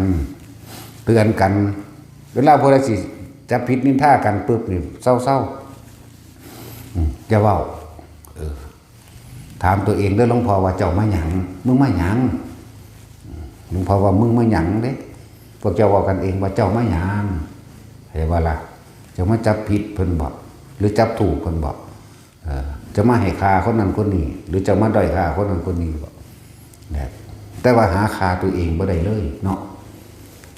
เตือนกันเวลาพวกเราสิจะผิดนินทากันปุ๊บนี่เศร้าจะเว้าถามตัวเองด้วยหลวงพ่อว่าเจ้ามาหยังมึงมาหยังหลวงพ่อว่ามึงมาหยังเด้พวกเจ้าว่ากันเองว่าเจ้ามาหยังเห็นว่าล่ะเจ้ามาจับผิดเพิ่นบอกหรือจับถูกเพิ่นบอกจะมาให้ค่าคนนั้นคนนี้หรือจะมาด้อยค่าคนนั้นคนนี้บอกแต่ว่าหาค่าตัวเองบ่ได้เลยเนาะ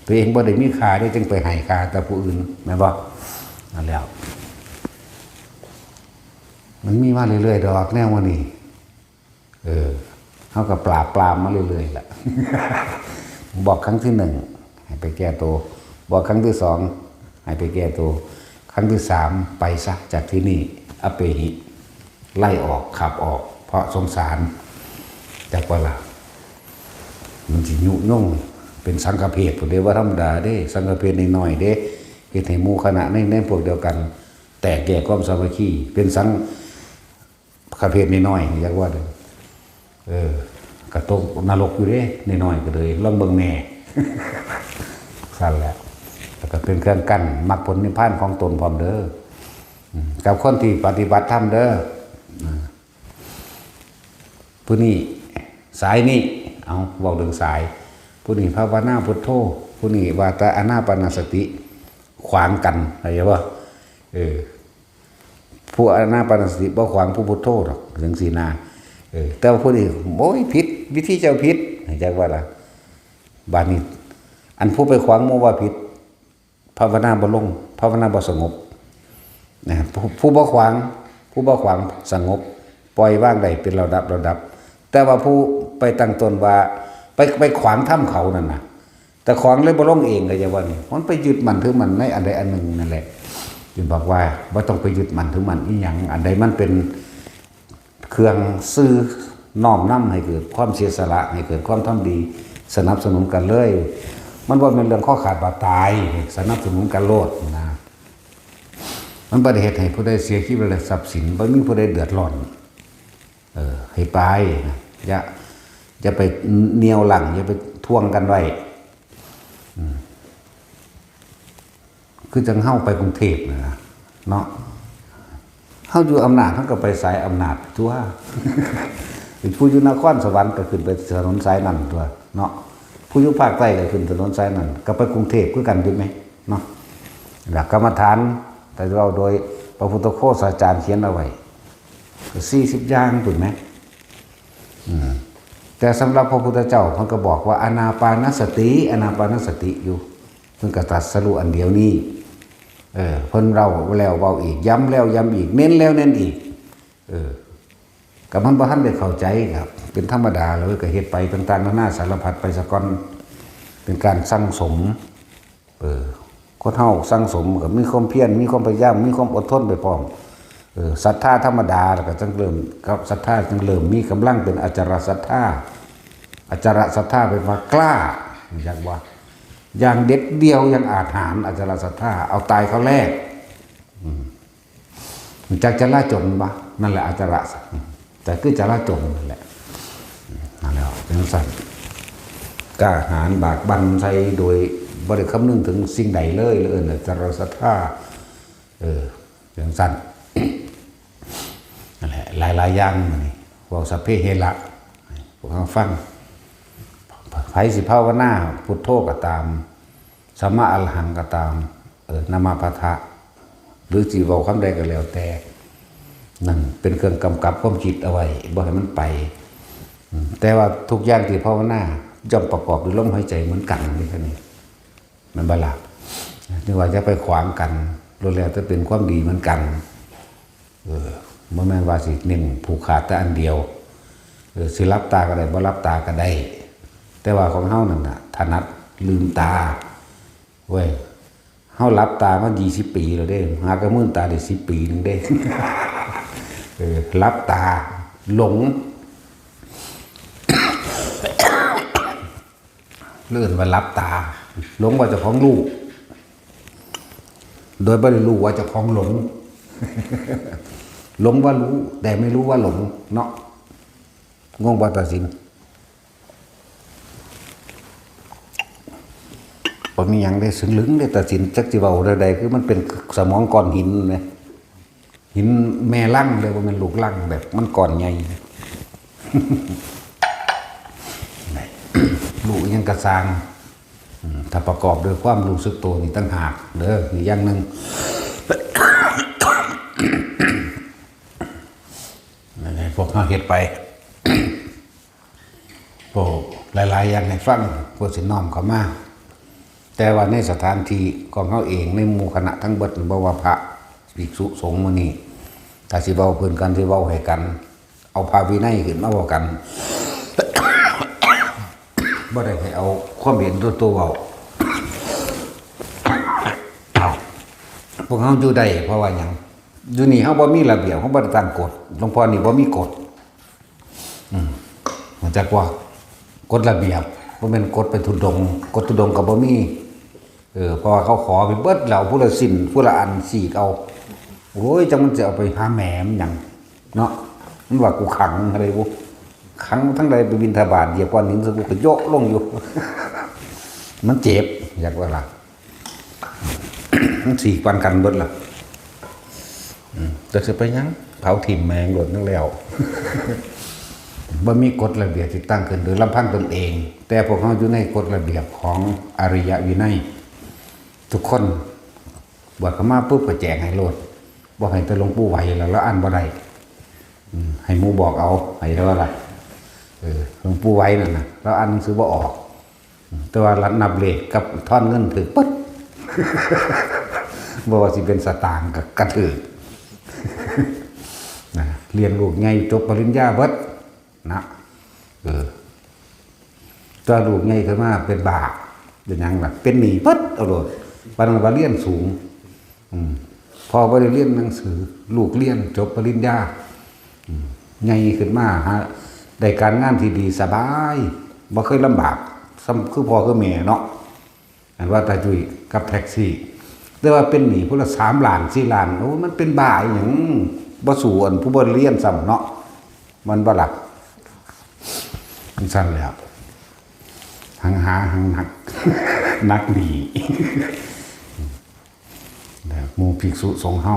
ตัวเองบ่ได้มีค่าได้จึงไปให้ค่าแต่ผู้อื่นแม่นบ่นั่นแล้วมันมีมาเรื่อยๆดอกแนววันนี้เขาก็ปราบมาเรื่อยๆแหละ บอกครั้งที่ 1ให้ไปแก้ตัวบอกครั้งที่ 2ให้ไปแก้ตัวครั้งที่ 3ไปซะจากที่นี่อเปหิไล่ออกขับออกเพราะสงสารจากเวลามันสิยุย่งเป็นสังฆเพศผู้เดียวว่าธรรมดาเด้สังฆเพศน้อยๆเด้เฮ็ดให้หมู่คณะในพวกเดียวกันแตกแยกความสามัคคีเป็นสังฆเพศน้อยๆอยากว่าเด้กระตกนรกอยู่เด้น้อยๆก็เลยลองเบิ่งแน่ สั่นแหละแล้วก็เป็นเครื่องกั้นมรรคผลนิพพานของตนพร้อมเด้อกับคนที่ปฏิบัติธรรมเด้อผู้นี้สายนี้เอาเว้าเรื่องสายผู้นี้ภาวนาพุทโธผู้นี้วาตาอานาปานสติขวางกันอะไรวะผู้อานาปานสติบ่ขวางผู้พุทโธหรอกถึงสีนาแต่ว่าผู้นี้โอ้ยผิดวิธีเจ้าผิดจักว่าล่ะบาดนี้อันผู้ไปขวางโมว่าผิดภาวนาบ่ลงภาวนาบ่สงบนะผู้บ่ขวางสงบปล่อยว่างได้เป็นระดับแต่ว่าผู้ไปตั้งตนว่าไปขวางถ้ำเขานั่นน่ะแต่ขวางเลยบ่ลงเองก็จะว่านี่มันไปยึดมันถือมันในอันใดอันหนึ่งนั่นแหละจึงบอกว่าบ่ต้องไปยึดมันถือมันอีหยังอันใดมันเป็นเครื่องซื้อน้อมนำให้เกิดความเสียสละให้เกิดความทำดีสนับสนุนกันเลยมันบ่เป็นเรื่องข้อขาดบาดตายสนับสนุนกันโลดนะมันบ่ได้เฮ็ดให้ผู้ใดเสียชีวิตและทรัพย์สินบ่มีผู้ใดเดือดร้อนให้ไปอย่าไปเหนียวหลังอย่าไปท่วงกันไว้คือจังเฮาไปกรุงเทพนะเนาะเฮาอยู่อำนาจเฮาก็ไปสายอำนาจตัว ผู้อยู่นครสวรรค์ก็ขึ้นไปถนนสายนั้นตัวเนาะผู้อยู่ภาคใต้ก็ขึ้นถนนสายนั้นก็ไปกรุงเทพคือกันถูกไหมเนาะหลักกรรมฐานแต่เราโดยพระพุทธโฆษาจารย์เขียนเอาไว้40อย่างถูกไหมแต่สำหรับพระพุทธเจ้าท่านก็บอกว่าอานาปานสติอยู่เพิ่นก็ตรัสรู้อันเดียวนี้เพิ่นเราแล้วเว้าอีกย้ำแล้วย้ำอีกเน้นแล้วเน้นอีกกับมันบ่ทันได้เข้าใจครับเป็นธรรมดาเลยก็เฮ็ดไปต่างๆนานาสารพัดไปสะก่อนเป็นการสั่งสมคนเฮาสั่งสมก็มีความเพียรมีความพยายามมีความอดทนไปพร้อมศรัทธาธรรมดาแล้วก็จังเริ่มกับศรัทธาจังเริ่มมีกำลังเป็นอจารศรัทธาเป็นว่ากล้าอย่างว่าอย่างเด็ดเดียวอย่างอาถรรพ์อจารศรัทธาเอาตายเขาแรกจากจะละจนบ่นั่นแหละอจารแต่คือจะละจนนั่นแหละนั่นแหละเป็นสัตว์กล้าหาญบากบั่นใจโดยบ่ได้คำนึงถึงสิ่งใดเลยอจารศรัทธาเป็นสัตว์นั่นแหละหลายอย่างนี่พวกสัพเพเหระพวกเราฟังไผสิภาวนาพุทโธก็ตามสัมมาอรหังก็ตามนามาปะทะหรือสิเว้าคำใดก็แล้วแต่นั่นเป็นเครื่องกำกับความคิดเอาไว้บ่ให้มันไปแต่ว่าทุกอย่างที่ภาวนาย่อมประกอบด้วยลมหายใจเหมือนกันนี่แค่นี้มันบ่ล่ะนึกว่าจะไปขวางกันล้วนแล้วจะเป็นความดีเหมือนกันบ่แม่นว่าสิเน้นผูกขาดแต่อันเดียวสิรับตาก็ได้บ่รับตาก็ได้แต่ว่าของเฮานั่นน่ะถนัดลืมตาเว้ยเฮารับตามา20 ปีแล้วเด้หากระมื่นตาได้10 ปีนึงเด้รับตาหลงเลื่อนว่ารับตาหลงว่าเจ้าของลูกโดยไม่ได้รู้ว่าเจ้าของหลง หลงว่ารู้แต่ไม่รู้ว่าหลงเนาะงงว่าตัดสิน มีหยังได้สึงลึงได้ตัดสินจักสิเว้าใดๆคือมันเป็นสมองก้อนหินนะหินแม่ลั่งเลยว่ามันลูกลั่งแบบมันก่อนใหญ่ ลูกยังกระซางถ้าประกอบด้วยความรู้สึกตัวนี่ตั้งหากเด้อนี่อย่างหนึ่ง พวกเขาเฮ็ดไป พวกหลายๆอย่างให้ฟังพวกสิน้อมเขามาแต่ว่าในสถานที่ของเขาเองในหมู่คณะทั้งเบิดบ่ว่าพระภิกษุสงฆ์มื้อนี้ถ้าสิเว้าเพิ่นกันสิเว้าให้กันเอาพระวินัยขึ้นมาเว้ากัน บ่ได้ให้เอาความเห็นตัวเว้า พวกเขาอยู่ได้เพราะว่าหยังอยู่นี่เฮาบ่มีระเบียบเฮาบ่ได้ตั้งกฎหลวงพ่อนี่บ่มีกฎมันจักว่ากฎระเบียบบ่แม่นกฎไปทุดงกฎทุดงก็บ่มีเพราะว่าเขาขอไปเบิดแล้วผู้ละสิ้นผู้ละอันสีกเอาโอ้ยจังมันจะเอาไปหาแหมมหยังเนาะมันว่ากูขังอะไรบ่ขังทั้งใดไปบิณฑบาตเหยียบก้อนหินซะกูก็โยกลงอยู่ มันเจ็บอยากว่าล่ะ มัน4 วันกันเบิดล่ะแต่สิไปหยังเผาถิ่มแมงโดดนั่นแล้วบ่มีกฎระเบียบที่ตั้งขึ้นโดยลำพังตนเองแต่พวกเขาอยู่ในกฎระเบียบของอริยวินัยทุกคนบวชเข้ามาปุ๊บก็แจกให้โลดบ่ให้แต่หลวงปู่ไหวแล้วอ่านบ่ได้ให้หมู่บอกเอาให้แล้วว่าล่ะหลวงปู่ไหวนั่นน่ะแล้วอ่านหนังสือบ่ออกแต่ว่ารัดนับเลขกับทอนเงินถือปึ๊ด บ่ว่าสิเป็นสตางค์กับกระถือ นะเรียนลูกไงจบปริญญาเบิดนะตัวลูกไงขึ้นมาเป็นบาปเป็นหยังล่ะเป็นหนี้เบิดเอาโลดปานนั้นว่าเรียนสูงพอบ่ได้เรียนหนังสือลูกเรียนจบปริญญาไงขึ้นมาฮะได้การงานที่ดีสบายบ่เคยลำบากซ้ำคือพ่อคือแม่เนาะอันว่าตาจุ้ยกับแท็กซี่แต่ว่าเป็นหนี้พุ่นละ3 ล้าน4 ล้านโอ้มันเป็นบ้าอีหยังบ่สู่อันผู้บ่เรียนซ้ำเนาะมันบ่หลักมันสั่นแล้วหังหาหังหนัก นักหนีหมู่ภิกษุสงฆ์เฮา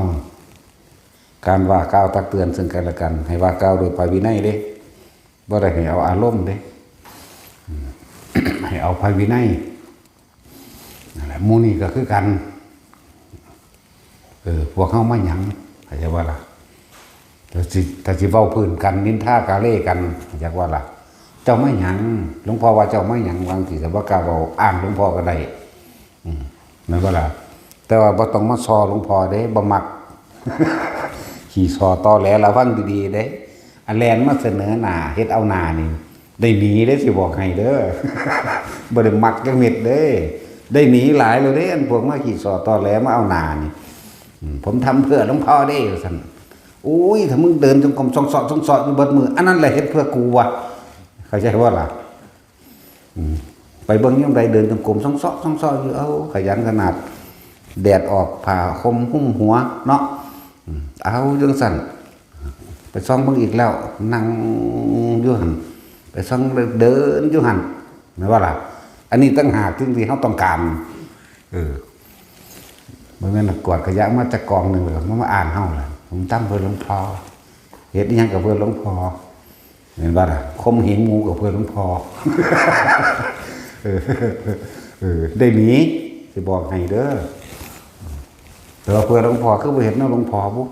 การว่ากล่าวตักเตือนซึ่งกันและกันให้ว่ากล่าวโดยพระวินัยเด้บ่ได้ให้เอาอารมณ์เด้ ให้เอาพระวินัยนั่นแหละหมู่นี้ก็คือกันพวกเฮามาหยังเข้าใจว่าล่ะแต่สิเว้าพื้นกันนินทากาเล่กันเข้าใจว่าล่ะเจ้าไม่หยังหลวงพ่อว่าเจ้าไม่หยังบางทีแต่ว่ากล้าเว้าอ้างหลวงพ่อก็ได้นั่นว่าล่ะแต่ว่าบ่ต้องมาซอหลวงพ่อเด้บ่มัก ขี่ซอตอแหลระวังดีๆเด้อันแลนมาเสนอหน้าเฮ็ดเอาหน้านี่ได้หนีเด้สิบอกให้เด้อ บ่ได้มักจักเม็ดเด้ได้หนีหลายเลยเด้อันพวกมาขี่ซอตอแหลมาเอาหน้านี่ผมทำเพื่อหลวงพ่อเด้ซั่นโอ้ยถ้ามึงเดินจงกรมส่องๆอยู่เบิดมืออันนั้นแหละเฮ็ดเพื่อกูว่ะเข้าใจว่าล่ะไปเบิ่งยามใดเดินจงกรมส่องๆอยู่เอาขยันขนาดแดดออกผ่าคมหุ้มหัวเนาะเอาจังสั่นไปซ่องเบิ่งอีกแล้วนั่งอยู่หั่นไปซ่องเดินอยู่หั่นแม่นว่าล่ะอันนี้ต่างหากที่เฮาต้องการบ่แม่นกวาดขยะมาจากกองนึงแล้วมาอ่านเฮาล่ะผมตั้งเพื่อหลวงพ่อเฮ็ดอีหยังกับเพื่อหลวงพ่อเห็นว่าล่ะคมเหงงูกับเพื่อหลวงพ่อ ได้หนีสิบอกให้เด้อแต่ว่าเพื่อหลวงพ่อคือบ่เห็นเนาะหลวงพ่อปุ๊บ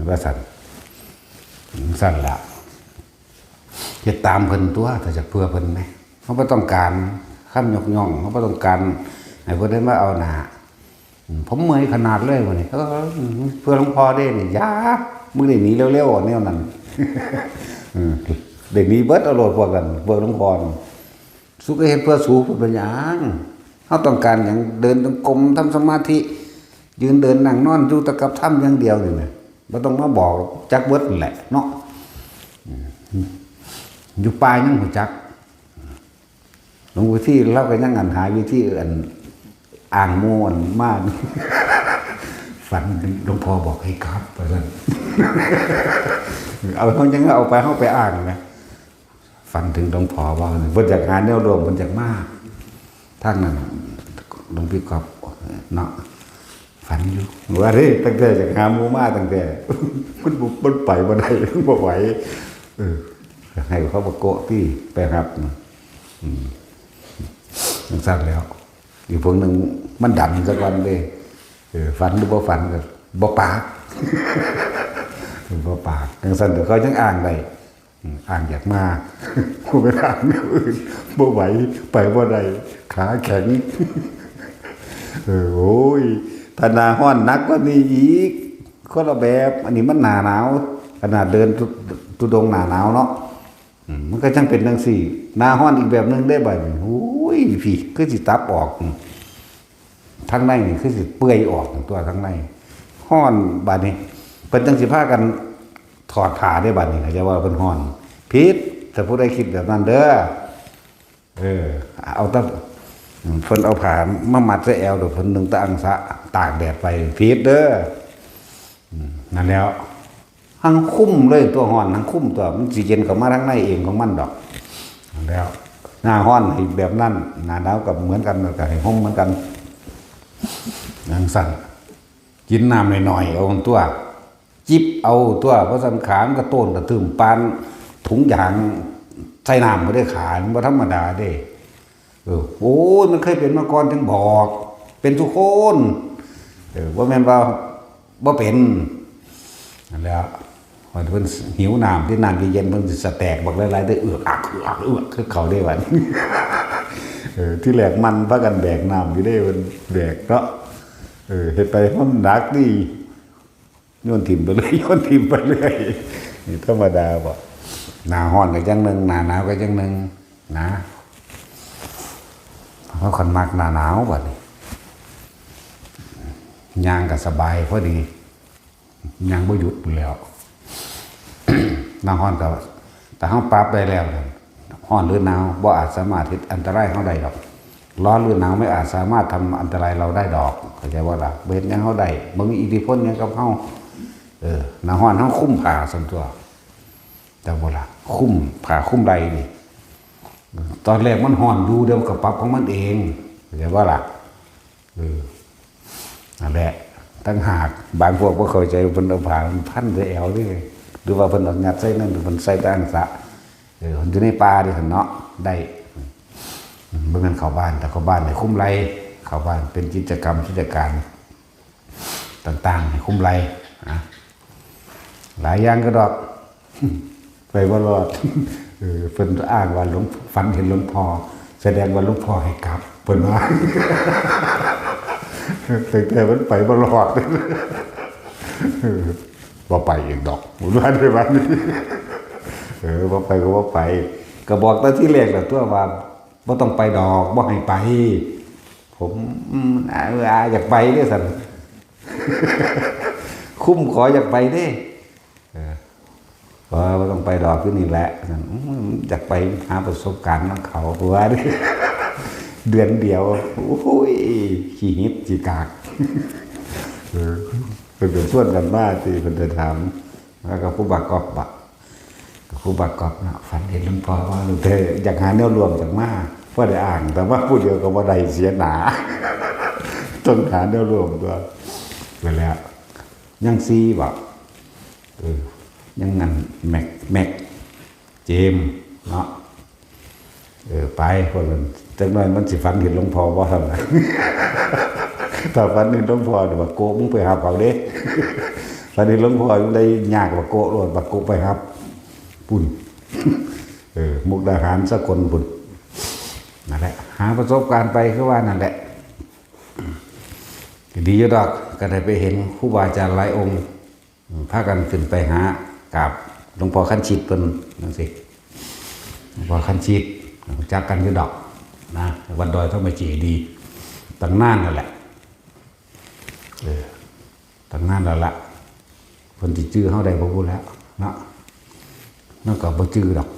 ว่าสั่นล่ะเฮ็ดตามเพิ่นตัวถ้าจะเพื่อเพิ่นไหมเขาบ่ต้องการคำยกย่องเขาบ่ต้องการให้เพิ่นได้มาเอาหน้าผมเมื่อยขนาดเลยวันนี้เพื่อหลวงพ่อได้นี่ยามึงได้หนีเร็วๆแนวนั้น ได้หนีเบิดเอาโลดพวกกันเพื่อหลวงพ่อสุขเฮ็ดเพื่อสูงเป็นหยังเฮาต้องการหยังเดินจงกรมทำสมาธิยืนเดินนั่งนอนอยู่แต่กับธรรมอย่างเดียวนี่แหละบ่ต้องมาบอกจักเบิดนั่นแหละเนาะอยู่ป่ายังบ่จักหลวงวิธีเราก็ยังหาวิธีอื่นอ่างม่วนมาก ฝันหลวงพ่อบอกให้ครับไปนั่น เอาเขายังเอาไปเขาไปอ่างนะฝันถึงหลวงพ่อว่าเพิ่นอยากหาแนวโดมเพิ่นอยากมากท่านนั้น หลวงพี่กอบเนาะฝันอยู่ว่าเฮ้ยตั้งแต่จากหาหมูมาตั้งแต่มันไปบ่ได้บ่ไหวให้เขามาโกะที่ไปครับยังสั้นแล้วอีกพวกหนึ่งมันดันสักวันเลยฝันหรือบ่ฝันก็บ่ปากบ่ปากยังสั้นเดี๋ยวเขายังอ่างได้อ่างอยากมาผู้ไปอ่างอื่นบ่ไหวไปบ่ได้ขาแข็งโอ้ยถ้าหนาห้อนนักกว่านี้อีกคนละแบบอันนี้มันหนาหนาวขนาดเดินตุดงหนาหนาวเนาะมันก็จังเป็นจังสี่หนาห้อนอีกแบบนึงได้บ่โอ้ยพี่คือสิตับออกทั้งในนี่คือสิเปื่อยออกตัวทั้งในห้อนบาดนี้เป็นจังสิพากันถอดผ้าได้บาดนี้จะว่าเป็นห้อนพิษถ้าผู้ใดคิดแบบนั้นเด้อเอาตั้งเพิ่นเอาผ้ามามัดใส่แอวเดี๋ยวเพิ่นนึงตะอังสะตากแดดไปพิษเด้อนั่นแล้วทั้งคุ้มเลยตัวห้อนทั้งคุ้มตัวมันสิเย็นเข้ามาทั้งในเองของมันดอกนั่นแล้วหน้าห้อนอีกแบบนั้นหน้าหนาวกับเหมือนกันกับให้ห่มเหมือนกันยังสั่นกินน้ำหน่อยๆเอาตัวจิบเอาตัวเพราะสันขามกระต้นกระตึมปานถุงยางใส่น้ำไม่ได้ขายมันธรรมดาเด้โอ้ยมันเคยเป็นมาก่อนถึงบอกเป็นทุกคนว่าแม่นว่าเป็นนั่นแหละพอเพิ่นหิวน้ำที่น้ำเย็นๆเพิ่นสิสแตกบอกหลายๆได้เอือกคือเขาได้วันที่แหลกมันพากันแบกน้ำอยู่ได้มันแบกเนาะเฮ็ดไปมันหนักดีโยนถิ่มไปเลยนี่ธรรมดาบ่หน้าร้อนก็จังนึงหน้าหนาวก็จังนึงนะเพราะคนมักหน้าหนาวบัดนี้ย่างก็สบายพอดีย่างบ่หยุดแล้วหน้าร้อนก็แต่เฮาปรับได้แล้วร้อนหรือหนาวบ่อาจสามารถเฮ็ดอันตรายเฮาได้ดอกร้อนหรือหนาวไม่อาจสามารถทำอันตรายเราได้ดอกเข้าใจว่าล่ะบ่เฮ็ดหยังเฮาได้บ่มีอิทธิพลหยังกับเฮาหน้าร้อนเฮาคุ้มผ้าซั่นตัวแต่บ่ล่ะคุ้มผ้าคุ้มใดนี่ตอนแรกมันร้อนดูเดี๋ยวก็ปรับของมันเองเข้าใจว่าล่ะนั่นแหละตั้งหากบางพวกบ่เข้าใจเพิ่นเอาผ้าพันใส่แอวนี่หรือว่าเพิ่นเอายัดใส่นั่นหรือเพิ่นใส่ตั้งสะเพิ่นอยู่ในป่าดิซั่นเนาะได้บ่แม่นเข้าบ้านแต่เข้าบ้านให้คุ้มไรเข้าบ้านเป็นกิจกรรมกิจการต่างๆให้คุ้มไรหลายอย่างก็ดอกไปบ่รอดเพิ่นอ้างว่าหลวงฝันเห็นหลวงพ่อแสดงว่าหลวงพ่อให้กลับเพิ่นว่าแต่มันไปบ่รอดบ่ไปอีกดอกบ่ว่าได้บัดนี้บ่ไปก็บ่ไปก็บอกแต่ที่แรกแล้วตัวว่าบ่ต้องไปดอกบ่ให้ไปผมอยากไปเด้อซั่นคุ้มขออยากไปเด้บ่ต้องไปดอกอยู่นี่แหละซั่นอยากไปหาประสบการณ์นำเขาว่าเด้เดือนเดียวโอ้ยขี้หิดขี้กากเป็นส่วนกันมาที่เพิ่นจะถามแล้วก็ผู้บักกอบนะฝันเห็นหลวงพ่อว่าเธออยากหาแนวรวมจากมาเพื่อได้อ่านแต่ว่าผู้เดียวก็บ่ได้เสียหนาต้องหาแนวรวมตัวไปแล้วยังซีบ่ยังงั้นแม็กเจมเนาะไปคนนั้นจังน้อยมันสิฝันเห็นหลวงพ่อบ่ทำนะถ้าฝันเห็นหลวงพ่อเดี๋ยวบักโกมึงไปหาเขาเด้ฝันเห็นหลวงพ่อยังได้ยากบักโกโลดบักโกไปครับปุ่นมุกดาหารสกลปุ่นนั่นแหละหาประสบการณ์ไปคือว่านั่นแหละดีอยู่ดอกก็ได้ไปเห็นครูบาอาจารย์หลายองค์พากันขึ้นไปหากราบหลวงพ่อคันชิดเพิ่นจังซี่หลวงพ่อคันชิดจักกันอยู่ดอกนะวัดดอยต้องไปเจดีตั้งนานนั่นแหละตั้งนานแล้วล่ะเพิ่นสิจื้อเฮาได้บ่พูดแล้วเนาะนั่นก็บ่จื้อดอก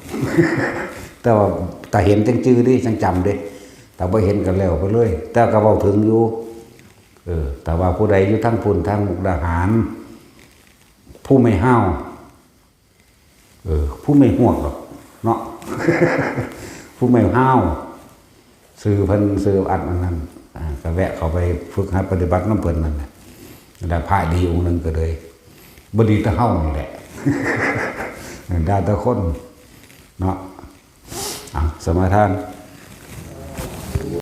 แต่ว่าถ้าเห็นจังจื้อดิจังจำเด้แต่บ่เห็นกันแล้วไปเลยแต่ก็เว้าถึงอยู่แต่ว่าผู้ใดอยู่ทั้งพุ่นทั้งมุกดาหารผู้ไม่ห้าวผู้ไม่ห่วงหรอกเนาะผู้ไม่ห้าวสื่อเพิ่นสื่ออัดอันนั้น ก็แวะเขาไปฝึกหัดปฏิบัติน้ำเปิ่นนั่นแหละได้พระดีองค์หนึ่งก็เลยบดีแตะเฮ้านี่แหละ ได้แตะคนเนาะสมาทาน